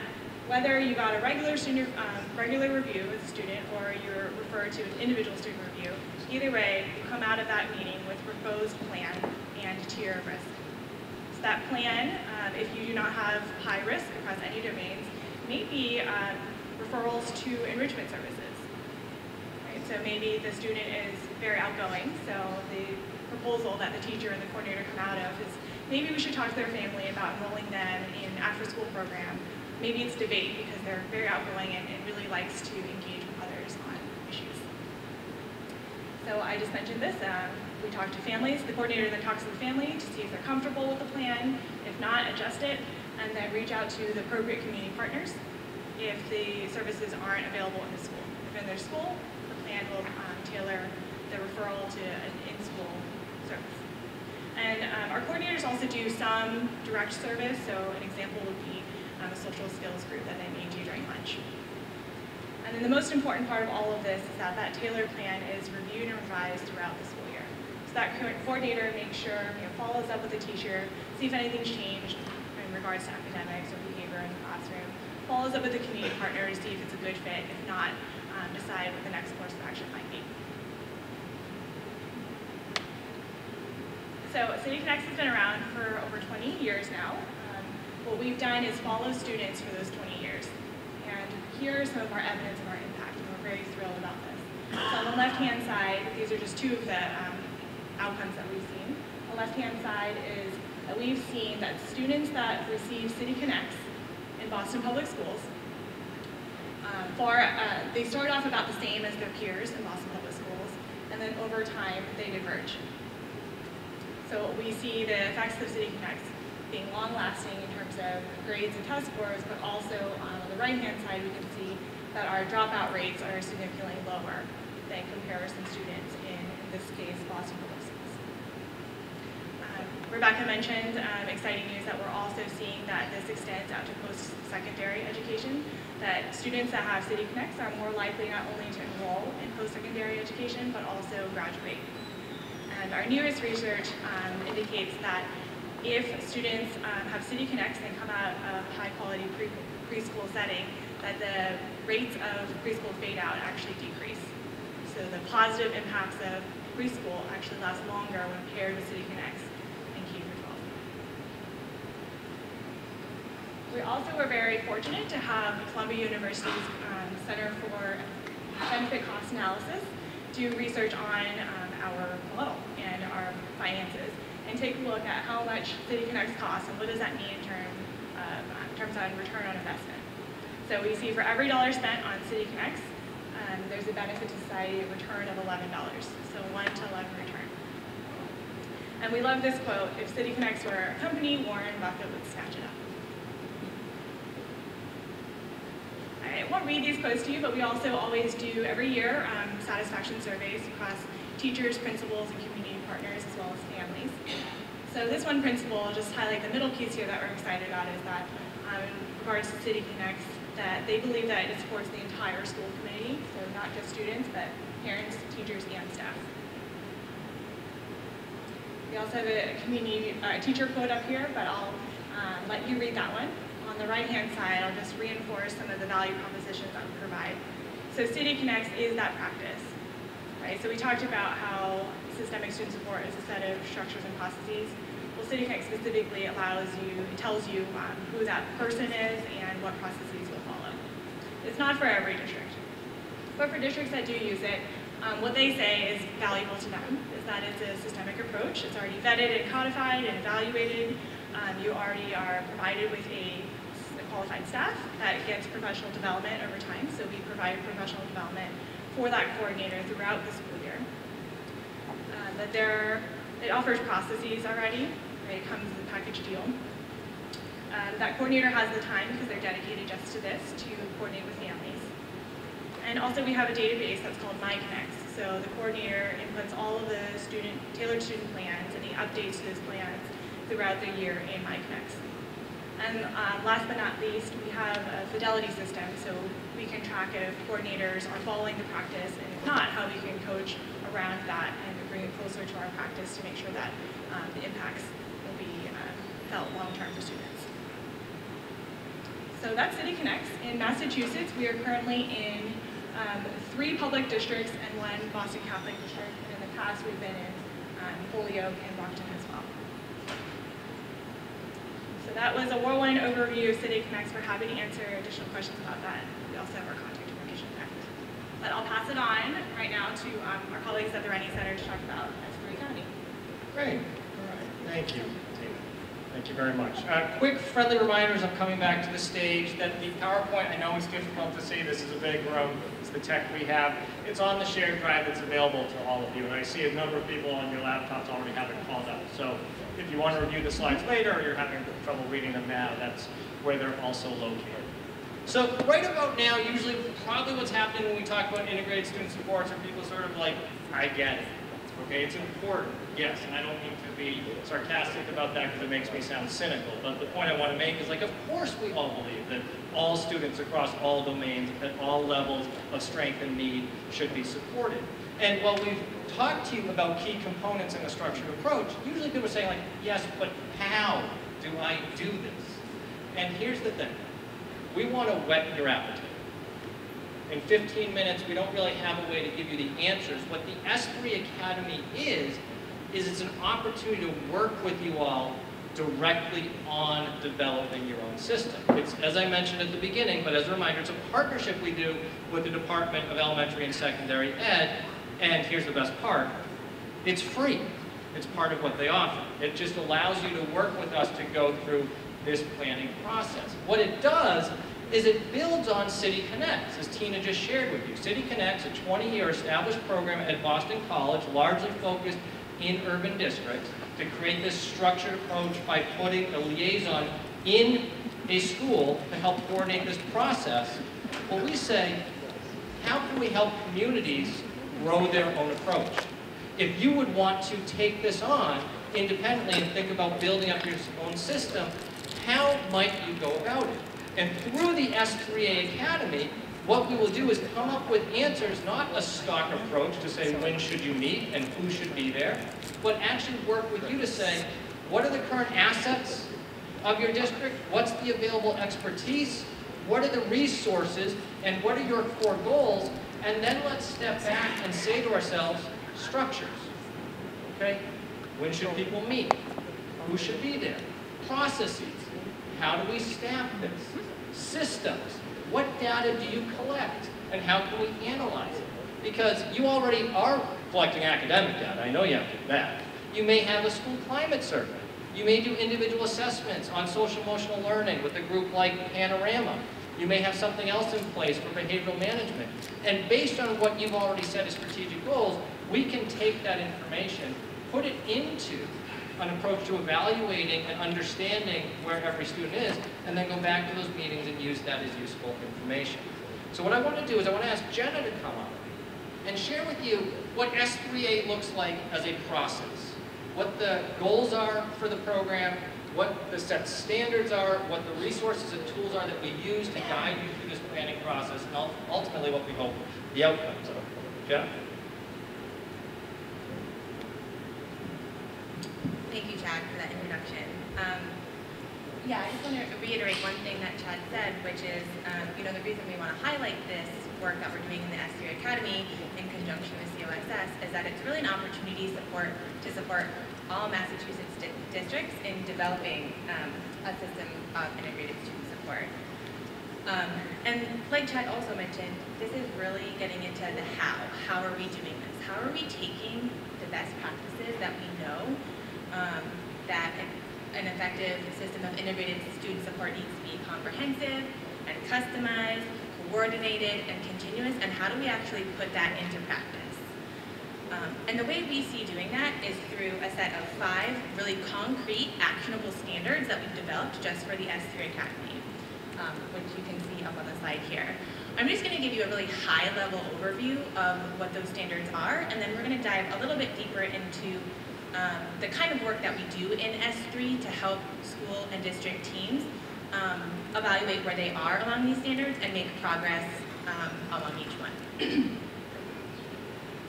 whether you got a regular review with a student or you're referred to an individual student review, either way, you come out of that meeting with a proposed plan and tier of risk. That plan, if you do not have high risk across any domains, may be referrals to enrichment services. Right? So maybe the student is very outgoing, so the proposal that the teacher and the coordinator come out of is maybe we should talk to their family about enrolling them in an after-school program. Maybe it's debate because they're very outgoing and really likes to engage with others on issues. So I just mentioned this. We talk to families. The coordinator then talks to the family to see if they're comfortable with the plan. If not, adjust it, and then reach out to the appropriate community partners if the services aren't available in the school. If in their school, the plan will tailor the referral to an in-school service. And our coordinators also do some direct service. So an example would be a social skills group that they may do during lunch. And then the most important part of all of this is that that tailored plan is reviewed and revised throughout the school year. So that coordinator makes sure, follows up with the teacher, see if anything's changed in regards to academics or behavior in the classroom, follows up with the community partner to see if it's a good fit, if not, decide what the next course of action might be. So City Connects has been around for over 20 years now. What we've done is follow students for those 20 years. And here are some of our evidence of our impact, and we're very thrilled about this. So on the left-hand side, these are just two of the outcomes that we've seen. The left-hand side is that we've seen that students that receive City Connects in Boston Public Schools, they start off about the same as their peers in Boston Public Schools, and then over time, they diverge. So we see the effects of City Connects being long-lasting in terms of grades and test scores, but also on the right-hand side, we can see that our dropout rates are significantly lower than comparison students in this case, Boston Public Schools. Rebecca mentioned exciting news that we're also seeing that this extends out to post-secondary education, that students that have City Connects are more likely not only to enroll in post-secondary education, but also graduate. And our newest research indicates that if students have City Connects and come out of high-quality preschool setting, that the rates of preschool fade-out actually decrease. So the positive impacts of preschool actually last longer when paired with City Connects in K-12. We also were very fortunate to have Columbia University's Center for Benefit Cost Analysis do research on our model and our finances, and take a look at how much City Connects costs and what does that mean in terms of return on investment. So we see for every dollar spent on City Connects, there's a benefit to society, a return of $11. So 1 to 11 return. And we love this quote: if City Connects were a company, Warren Buffett would snatch it up. I won't read these quotes to you, but we also always do every year satisfaction surveys across teachers, principals, and community partners, as well as families. So this one principal, I'll just highlight the middle piece here that we're excited about, is that in regards to City Connects, that they believe that it supports the entire school community, so not just students, but parents, teachers, and staff. We also have a community teacher quote up here, but I'll let you read that one. On the right-hand side, I'll just reinforce some of the value propositions that we provide. So City Connects is that practice, right? So we talked about how systemic student support is a set of structures and processes. Well, City Connect specifically it tells you who that person is and what processes will follow. It's not for every district, but for districts that do use it, what they say is valuable to them is that it's a systemic approach. It's already vetted and codified and evaluated. You already are provided with a qualified staff that gets professional development over time. So we provide professional development for that coordinator throughout the school year. It offers processes already, right? It comes as a package deal. That coordinator has the time, because they're dedicated just to this, to coordinate with families. And also we have a database that's called MyConnects. So the coordinator inputs all of the tailored student plans and he updates those plans throughout the year in MyConnects. And last but not least, we have a Fidelity System, so we can track if coordinators are following the practice, and if not, how we can coach around that and bring it closer to our practice to make sure that the impacts will be felt long-term for students. So that's City Connects. In Massachusetts, we are currently in 3 public districts and 1 Boston Catholic district, and in the past we've been in Holyoke and Brockton as well. So that was a whirlwind overview of City Connects. We're happy to answer additional questions about that. We also have our contact information there. But I'll pass it on right now to our colleagues at the Rennie Center to talk about S3 County. Great. All right. Thank you, Tina. Thank you very much. Quick friendly reminders of coming back to the stage that the PowerPoint, I know it's difficult to see, this is a big room, it's the tech we have. It's on the shared drive that's available to all of you. And I see a number of people on your laptops already have it called up. So if you want to review the slides later or you're having trouble reading them now, that's where they're also located. So right about now, usually probably what's happening when we talk about integrated student supports are people sort of like, I get it. Okay, it's important, yes, and I don't mean to be sarcastic about that because it makes me sound cynical, but the point I want to make is, like, of course we all believe that all students across all domains at all levels of strength and need should be supported. And while we've talked to you about key components in a structured approach, usually people are saying, like, yes, but how do I do this? And here's the thing. We want to whet your appetite. In 15 minutes, we don't really have a way to give you the answers. What the S3 Academy is is it's an opportunity to work with you all directly on developing your own system. It's, as I mentioned at the beginning, but as a reminder, it's a partnership we do with the Department of Elementary and Secondary Ed, and here's the best part, it's free. It's part of what they offer. It just allows you to work with us to go through this planning process. What it does is it builds on City Connects, as Tina just shared with you. City Connects, a 20-year established program at Boston College, largely focused in urban districts, to create this structured approach by putting a liaison in a school to help coordinate this process. Well, we say, how can we help communities grow their own approach? If you would want to take this on independently and think about building up your own system, how might you go about it? And through the S3A Academy, what we will do is come up with answers, not a stock approach to say when should you meet and who should be there, but actually work with you to say, what are the current assets of your district? What's the available expertise? What are the resources? And what are your core goals? And then let's step back and say to ourselves, structures. Okay? When should people meet? Who should be there? Processes. How do we staff this? Systems. What data do you collect? And how can we analyze it? Because you already are collecting academic data. I know you have to do that. You may have a school climate survey. You may do individual assessments on social emotional learning with a group like Panorama. You may have something else in place for behavioral management. And based on what you've already set as strategic goals, we can take that information, put it into an approach to evaluating and understanding where every student is, and then go back to those meetings and use that as useful information. So what I want to do is I want to ask Jenna to come up and share with you what S3A looks like as a process, what the goals are for the program, what the set standards are, what the resources and tools are that we use to guide you through this planning process, and ultimately what we hope the outcomes are. Jenna? Thank you, Chad, for that introduction. Yeah, I just want to reiterate one thing that Chad said, which is, the reason we want to highlight this work that we're doing in the S3 Academy in conjunction with COSS is that it's really an opportunity to support all Massachusetts districts in developing a system of integrated student support. And like Chad also mentioned, this is really getting into the how. How are we doing this? How are we taking the best practices that we know that an effective system of integrated student support needs to be comprehensive and customized, coordinated, and continuous, and how do we actually put that into practice? And the way we see doing that is through a set of 5 really concrete, actionable standards that we've developed just for the S3 Academy, which you can see up on the slide here. I'm just going to give you a really high-level overview of what those standards are, and then we're going to dive a little bit deeper into the kind of work that we do in S3 to help school and district teams evaluate where they are along these standards and make progress along each one.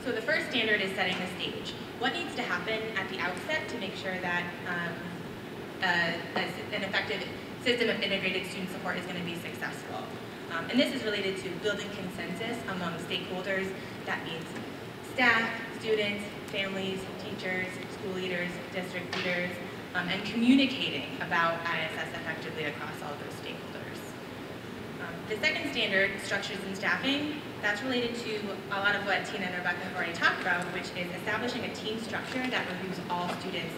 So the first standard is setting the stage. What needs to happen at the outset to make sure that an effective system of integrated student support is going to be successful? And this is related to building consensus among stakeholders. That means staff, students, families, teachers, school leaders, district leaders, and communicating about ISS effectively across all of those stakeholders. The second standard, structures and staffing, that's related to a lot of what Tina and Rebecca have already talked about, which is establishing a team structure that reviews all students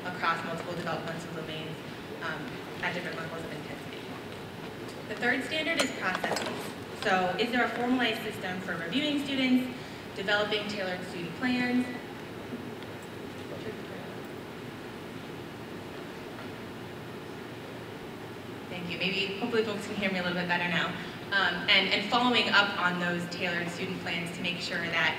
across multiple developmental domains at different levels of intensity. The third standard is processes. So is there a formalized system for reviewing students, developing tailored student plans, thank you. Maybe, hopefully folks can hear me a little bit better now. And following up on those tailored student plans to make sure that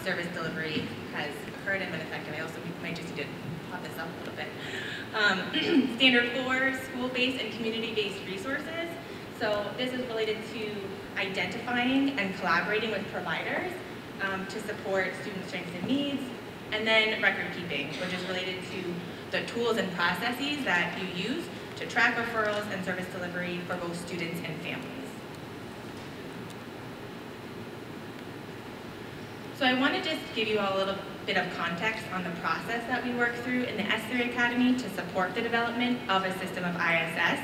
service delivery has occurred and been effective. I also might just need to pop this up a little bit. Standard 4, school-based and community-based resources. So this is related to identifying and collaborating with providers to support student strengths and needs. And then record keeping, which is related to the tools and processes that you use to track referrals and service delivery for both students and families. So I want to just give you all a little bit of context on the process that we work through in the S3 Academy to support the development of a system of ISS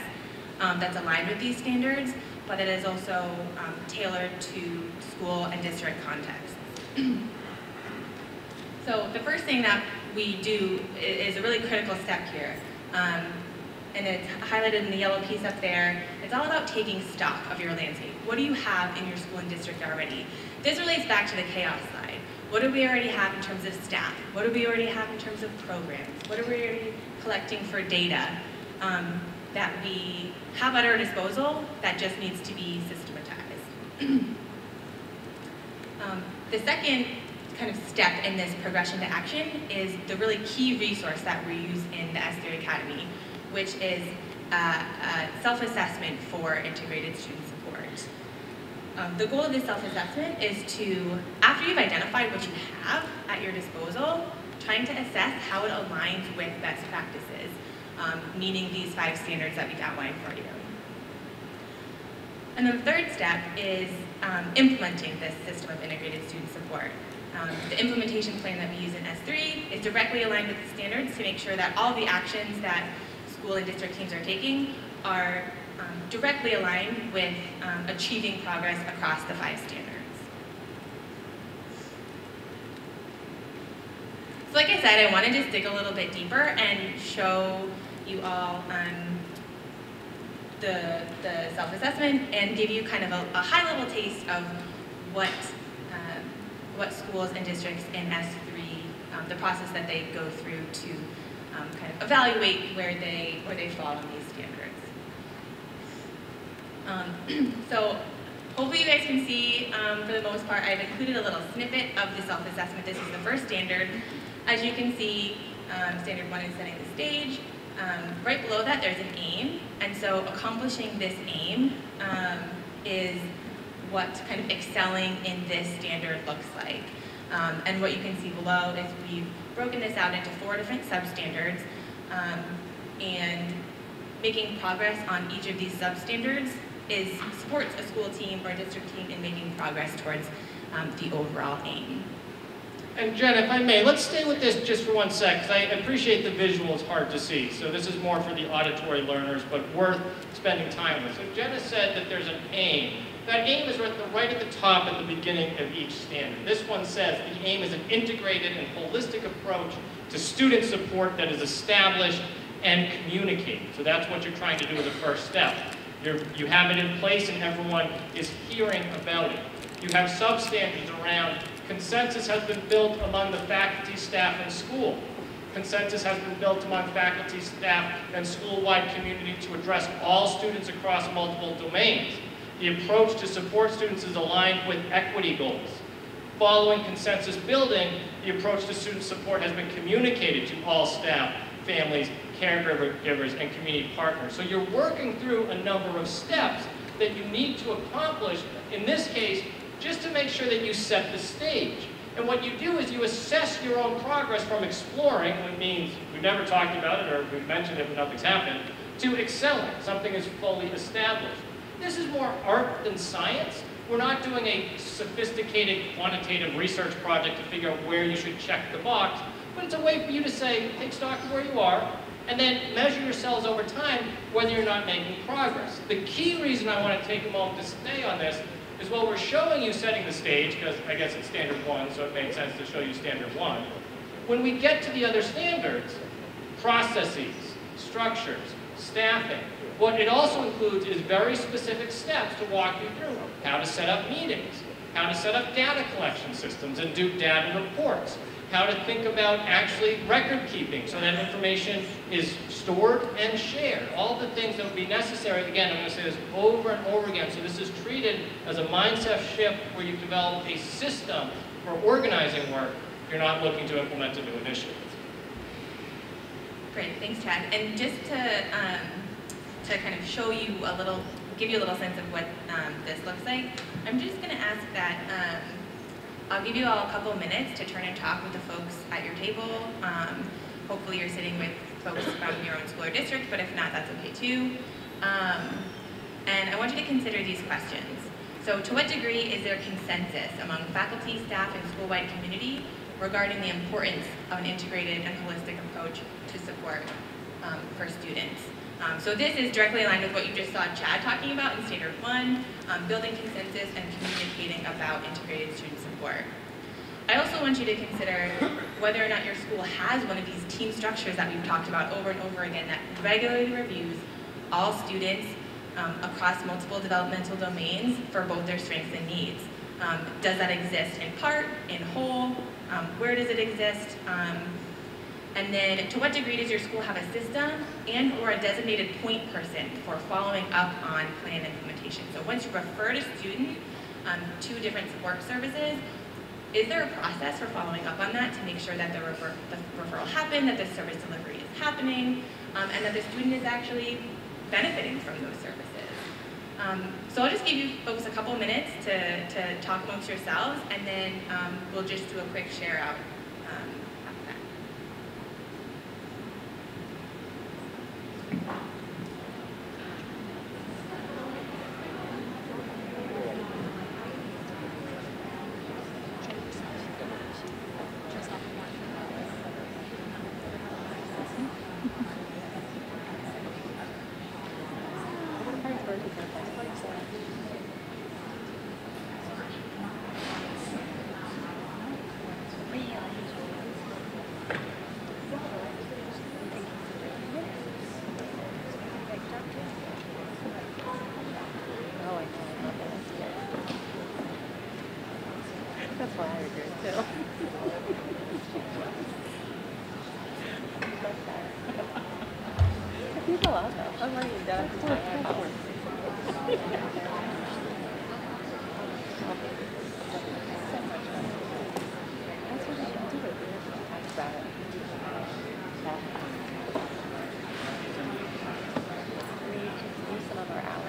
that's aligned with these standards, but it is also tailored to school and district contexts. So the first thing that we do is a really critical step here. And it's highlighted in the yellow piece up there. It's all about taking stock of your landscape. What do you have in your school and district already? This relates back to the chaos side. What do we already have in terms of staff? What do we already have in terms of programs? What are we already collecting for data that we have at our disposal that just needs to be systematized? The second kind of step in this progression to action is the really key resource that we use in the S3 Academy, which is a self-assessment for integrated student support. The goal of this self-assessment is to, after you've identified what you have at your disposal, trying to assess how it aligns with best practices, meaning these 5 standards that we've outlined for you. And the third step is implementing this system of integrated student support. The implementation plan that we use in S3 is directly aligned with the standards to make sure that all the actions that school and district teams are taking are directly aligned with achieving progress across the 5 standards. So like I said, I want to just dig a little bit deeper and show you all the self-assessment and give you kind of a high-level taste of what schools and districts in S3, the process that they go through to kind of evaluate where they fall on these standards. So hopefully you guys can see, for the most part, I've included a little snippet of the self-assessment. This is the first standard. As you can see, standard 1 is setting the stage. Right below that, there's an aim. And so accomplishing this aim is what kind of excelling in this standard looks like. And what you can see below is we've broken this out into 4 different substandards, and making progress on each of these substandards supports a school team or a district team in making progress towards the overall aim. And Jenna, if I may, let's stay with this just for 1 sec, because I appreciate the visual, it's hard to see. So this is more for the auditory learners, but worth spending time with. So Jenna said that there's an aim. That aim is right at the top at the beginning of each standard. This one says the aim is an integrated and holistic approach to student support that is established and communicated. So that's what you're trying to do as a first step. You have it in place and everyone is hearing about it. You have substandards around consensus has been built among the faculty, staff, and school. Consensus has been built among faculty, staff, and school-wide community to address all students across multiple domains. The approach to support students is aligned with equity goals. Following consensus building, the approach to student support has been communicated to all staff, families, caregivers, and community partners. So you're working through a number of steps that you need to accomplish, in this case, just to make sure that you set the stage. And what you do is you assess your own progress from exploring, which means we've never talked about it or we've mentioned it but nothing's happened, to excelling, something is fully established. This is more art than science. We're not doing a sophisticated quantitative research project to figure out where you should check the box, but it's a way for you to say, take stock of where you are, and then measure yourselves over time whether you're not making progress. The key reason I want to take a moment to stay on this is while we're showing you setting the stage, because I guess it's standard 1, so it made sense to show you standard 1, when we get to the other standards, processes, structures, staffing, what it also includes is very specific steps to walk you through. How to set up meetings, how to set up data collection systems and do data reports, how to think about actually record keeping so that information is stored and shared. All the things that would be necessary. Again, I'm going to say this over and over again. So this is treated as a mindset shift where you've developed a system for organizing work. You're not looking to implement a new initiative. Great, thanks, Chad. And just to kind of show you a little, give you a little sense of what this looks like, I'm just going to ask that I'll give you all a couple minutes to turn and talk with the folks at your table. Hopefully you're sitting with folks from your own school or district, but if not, that's okay too. And I want you to consider these questions. So to what degree is there consensus among faculty, staff, and school-wide community regarding the importance of an integrated and holistic approach to support for students. So this is directly aligned with what you just saw Chad talking about in Standard 1, building consensus and communicating about integrated student support. I also want you to consider whether or not your school has one of these team structures that we've talked about over and over again that regularly reviews all students across multiple developmental domains for both their strengths and needs. Does that exist in part, in whole? Where does it exist? And then to what degree does your school have a system and or a designated point person for following up on plan implementation? So once you refer a student to different support services, is there a process for following up on that to make sure that the referral happened, that the service delivery is happening, and that the student is actually benefiting from those services? So I'll just give you folks a couple minutes to talk amongst yourselves, and then we'll just do a quick share out after that.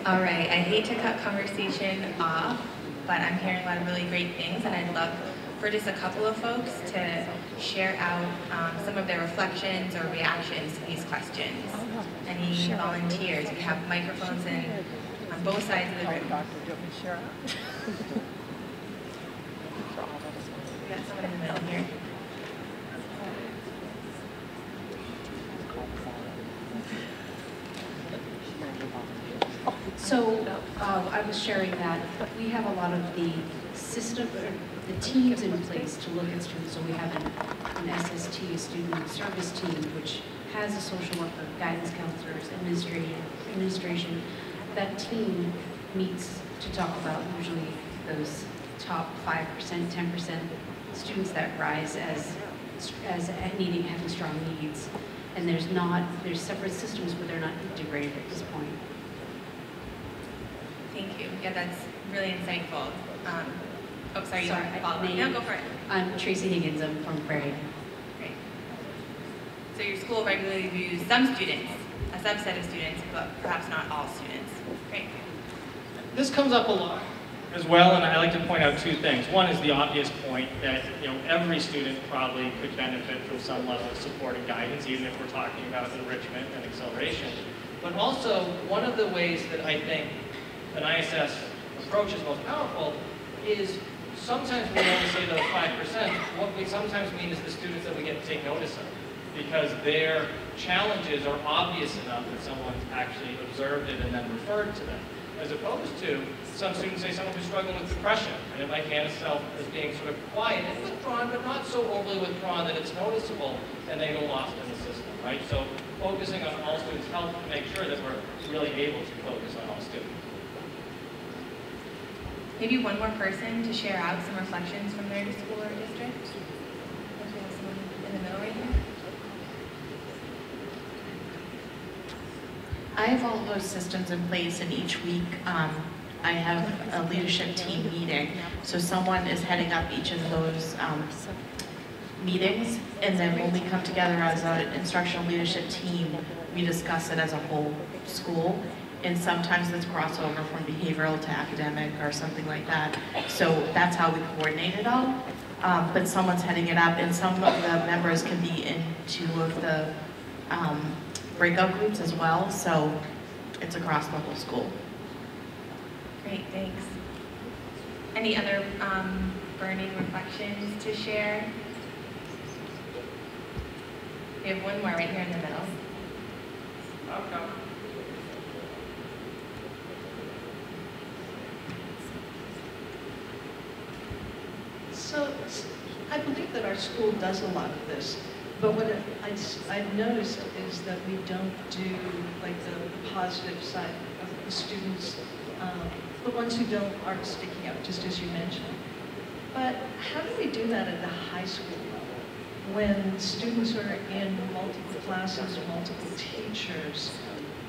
All right, I hate to cut conversation off, but I'm hearing a lot of really great things, and I'd love for just a couple of folks to share out some of their reflections or reactions to these questions. Any volunteers? We have microphones on both sides of the room. We got someone in the middle here. So I was sharing that we have a lot of the system, the teams in place to look at students. So we have an SST, a student service team, which has a social worker, guidance counselors, administration. That team meets to talk about usually those top 5%, 10% students that rise as having strong needs. And there's separate systems, but they're not integrated at this point. Thank you. Yeah, that's really insightful. Oh, sorry, Sorry, no, go for it. I'm Tracy Higgins. I'm from Prairie. Great. So your school regularly reviews some students, a subset of students, but perhaps not all students. Great. This comes up a lot as well, and I like to point out two things. One is the obvious point that every student probably could benefit from some level of support and guidance, even if we're talking about enrichment and acceleration. But also, one of the ways that I think an ISS approach is most powerful is sometimes we only say those 5%. What we sometimes mean is the students that we get to take notice of, because their challenges are obvious enough that someone's actually observed it and then referred to them. As opposed to some students say someone who's struggling with depression, and it might manifest itself as being sort of quiet and withdrawn, but not so overly withdrawn that it's noticeable, and they go lost in the system, right? So focusing on all students helps to make sure that we're really able to focus on all students. Maybe one more person to share out some reflections from their school or district. If we have someone in the middle right here. I have all those systems in place, and each week I have a leadership team meeting. So someone is heading up each of those meetings, and then when we come together as an instructional leadership team, we discuss it as a whole school. And sometimes it's crossover from behavioral to academic or something like that. So that's how we coordinate it all. But someone's heading it up, and some of the members can be in two of the breakout groups as well. So it's across the whole school. Great, thanks. Any other burning reflections to share? We have one more right here in the middle. Okay. So I believe that our school does a lot of this, but what I've noticed is that we don't do like the positive side of the students, the ones who aren't sticking out, just as you mentioned. But how do we do that at the high school level when students are in multiple classes, multiple teachers?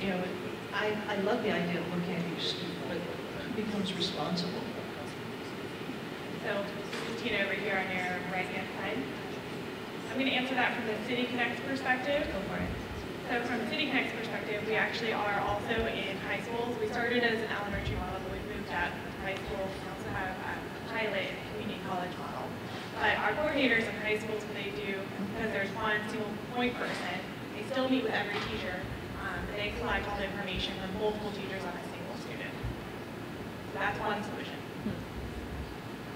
You know, I love the idea of looking at each student, but who becomes responsible? So, Tina, over here on your right-hand side. I'm going to answer that from the City Connect's perspective. Go for it. So from City Connect's perspective, we actually are also in high schools. We started as an elementary model, but we've moved up to high school. We also have a pilot community college model. But our coordinators in high schools, what they do, because there's one single point person, they still meet with every teacher, and they collect all the information from multiple teachers on a single student. So that's one solution.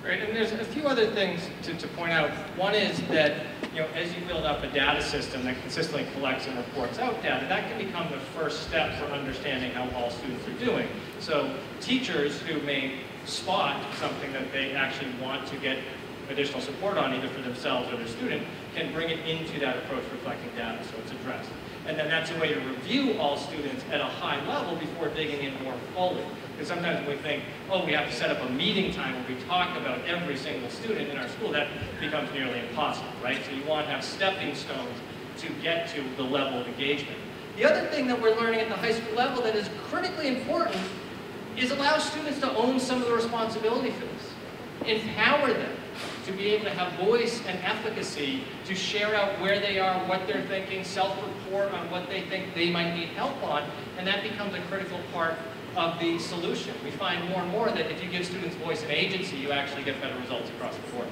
Great, and there's a few other things to point out. One is that, you know, as you build up a data system that consistently collects and reports out data, that can become the first step for understanding how all students are doing. So teachers who may spot something that they actually want to get additional support on, either for themselves or their student, can bring it into that approach reflecting data so it's addressed. And then that's a way to review all students at a high level before digging in more fully. Because sometimes when we think, oh, we have to set up a meeting time where we talk about every single student in our school, that becomes nearly impossible, right? So you want to have stepping stones to get to the level of engagement. The other thing that we're learning at the high school level that is critically important is allow students to own some of the responsibility for this. Empower them to be able to have voice and efficacy to share out where they are, what they're thinking, self-report on what they think they might need help on, and that becomes a critical part of the solution. We find more and more that if you give students voice and agency, you actually get better results across the board.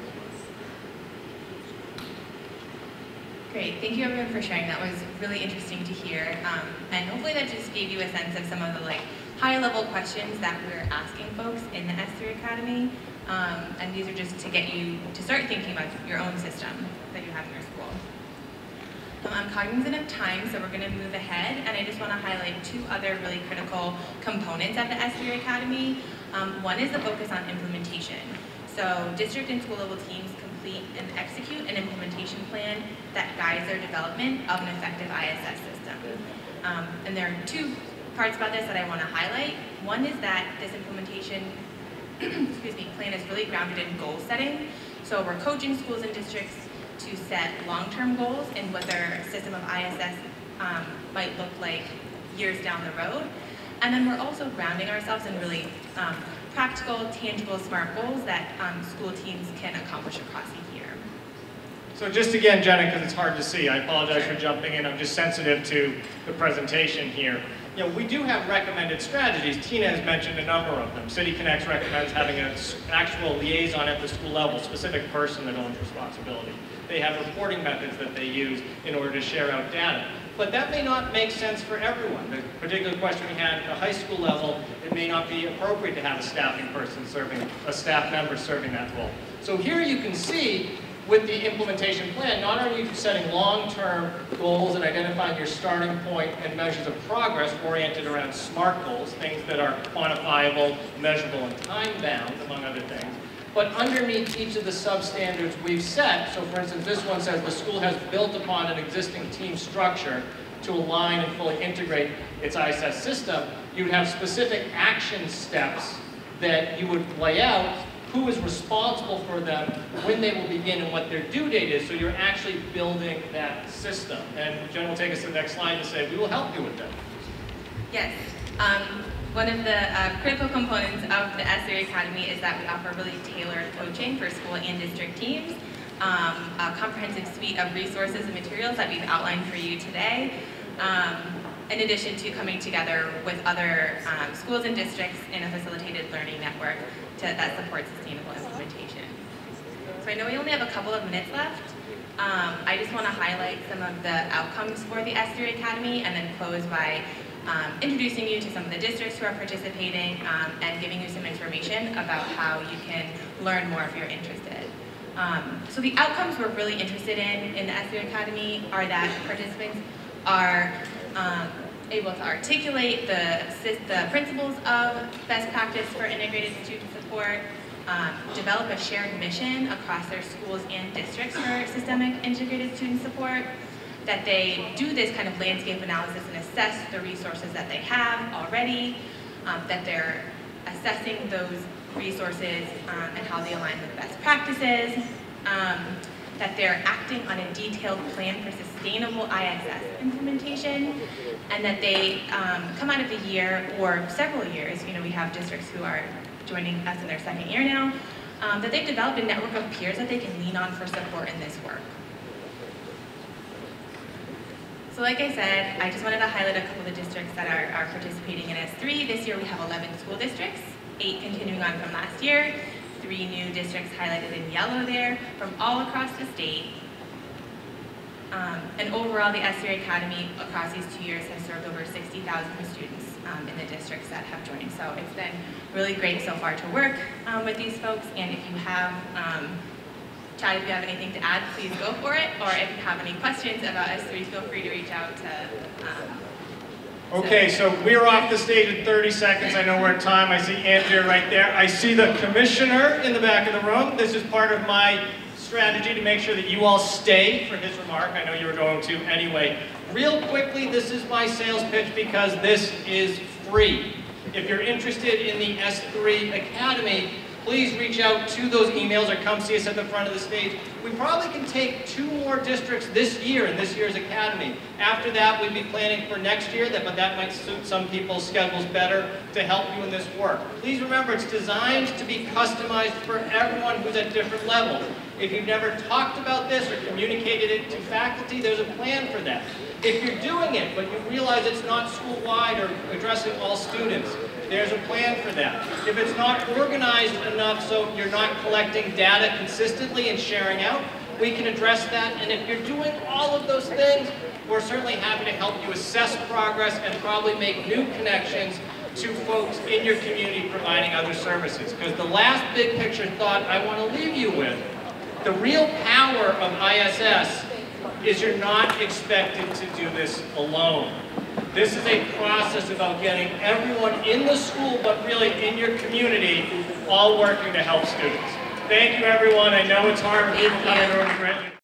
Great, thank you everyone for sharing. That was really interesting to hear. And hopefully that just gave you a sense of some of the high level questions that we're asking folks in the S3 Academy. And these are just to get you to start thinking about your own system that you have in your school. I'm cognizant of time, so we're going to move ahead, and I just want to highlight two other really critical components of the S3 Academy. One is the focus on implementation. So district and school level teams complete and execute an implementation plan that guides their development of an effective ISS system. And there are two parts about this that I want to highlight. One is that this implementation plan is really grounded in goal setting. So we're coaching schools and districts to set long-term goals and what their system of ISS might look like years down the road. And then we're also grounding ourselves in really practical, tangible, SMART goals that school teams can accomplish across a year. So just again, Jenna, because it's hard to see, I apologize for jumping in. I'm just sensitive to the presentation here. You know, we do have recommended strategies. Tina has mentioned a number of them. City Connects recommends having an actual liaison at the school level, specific person that owns responsibility. They have reporting methods that they use in order to share out data. But that may not make sense for everyone. The particular question we had at the high school level, it may not be appropriate to have a staffing person serving, a staff member serving that role. So here you can see with the implementation plan, not only are you setting long-term goals and identifying your starting point and measures of progress oriented around SMART goals, things that are quantifiable, measurable, and time-bound, among other things, but underneath each of the substandards we've set, so for instance, this one says the school has built upon an existing team structure to align and fully integrate its ISS system, you would have specific action steps that you would lay out, who is responsible for them, when they will begin, and what their due date is, so you're actually building that system. And Jen will take us to the next slide to say, we will help you with that. Yes. One of the critical components of the S3 Academy is that we offer really tailored coaching for school and district teams, a comprehensive suite of resources and materials that we've outlined for you today, in addition to coming together with other schools and districts in a facilitated learning network that supports sustainable implementation. So I know we only have a couple of minutes left. I just want to highlight some of the outcomes for the S3 Academy and then close by introducing you to some of the districts who are participating and giving you some information about how you can learn more if you're interested. So the outcomes we're really interested in the SU Academy are that participants are able to articulate the principles of best practice for integrated student support, develop a shared mission across their schools and districts for systemic integrated student support, that they do this kind of landscape analysis and assess the resources that they have already, that they're assessing those resources and how they align with best practices, that they're acting on a detailed plan for sustainable ISS implementation, and that they come out of the year or several years, we have districts who are joining us in their second year now, that they've developed a network of peers that they can lean on for support in this work. So like I said, I just wanted to highlight a couple of the districts that are participating in S3. This year we have 11 school districts, 8 continuing on from last year, 3 new districts highlighted in yellow there from all across the state. And overall, the SU Academy across these 2 years has served over 60,000 students in the districts that have joined. So it's been really great so far to work with these folks. And if you have, Chad, if you have anything to add, please go for it. Or if you have any questions about S3, feel free to reach out to Okay, so we're off the stage in 30 seconds. I know we're at time. I see Andrea right there. I see the commissioner in the back of the room. This is part of my strategy to make sure that you all stay for his remark. I know you were going to anyway. Real quickly, this is my sales pitch because this is free. If you're interested in the S3 Academy, please reach out to those emails or come see us at the front of the stage. We probably can take 2 more districts this year in this year's Academy. After that, we'd be planning for next year, but that might suit some people's schedules better to help you in this work. Please remember, it's designed to be customized for everyone who's at different levels. If you've never talked about this or communicated it to faculty, there's a plan for that. If you're doing it, but you realize it's not school-wide or addressing all students, there's a plan for that. If it's not organized enough so you're not collecting data consistently and sharing out, we can address that. And if you're doing all of those things, we're certainly happy to help you assess progress and probably make new connections to folks in your community providing other services. Because the last big picture thought I want to leave you with, the real power of ISS is you're not expected to do this alone. This is a process about getting everyone in the school, but really in your community, all working to help students. Thank you, everyone. I know it's hard with people coming to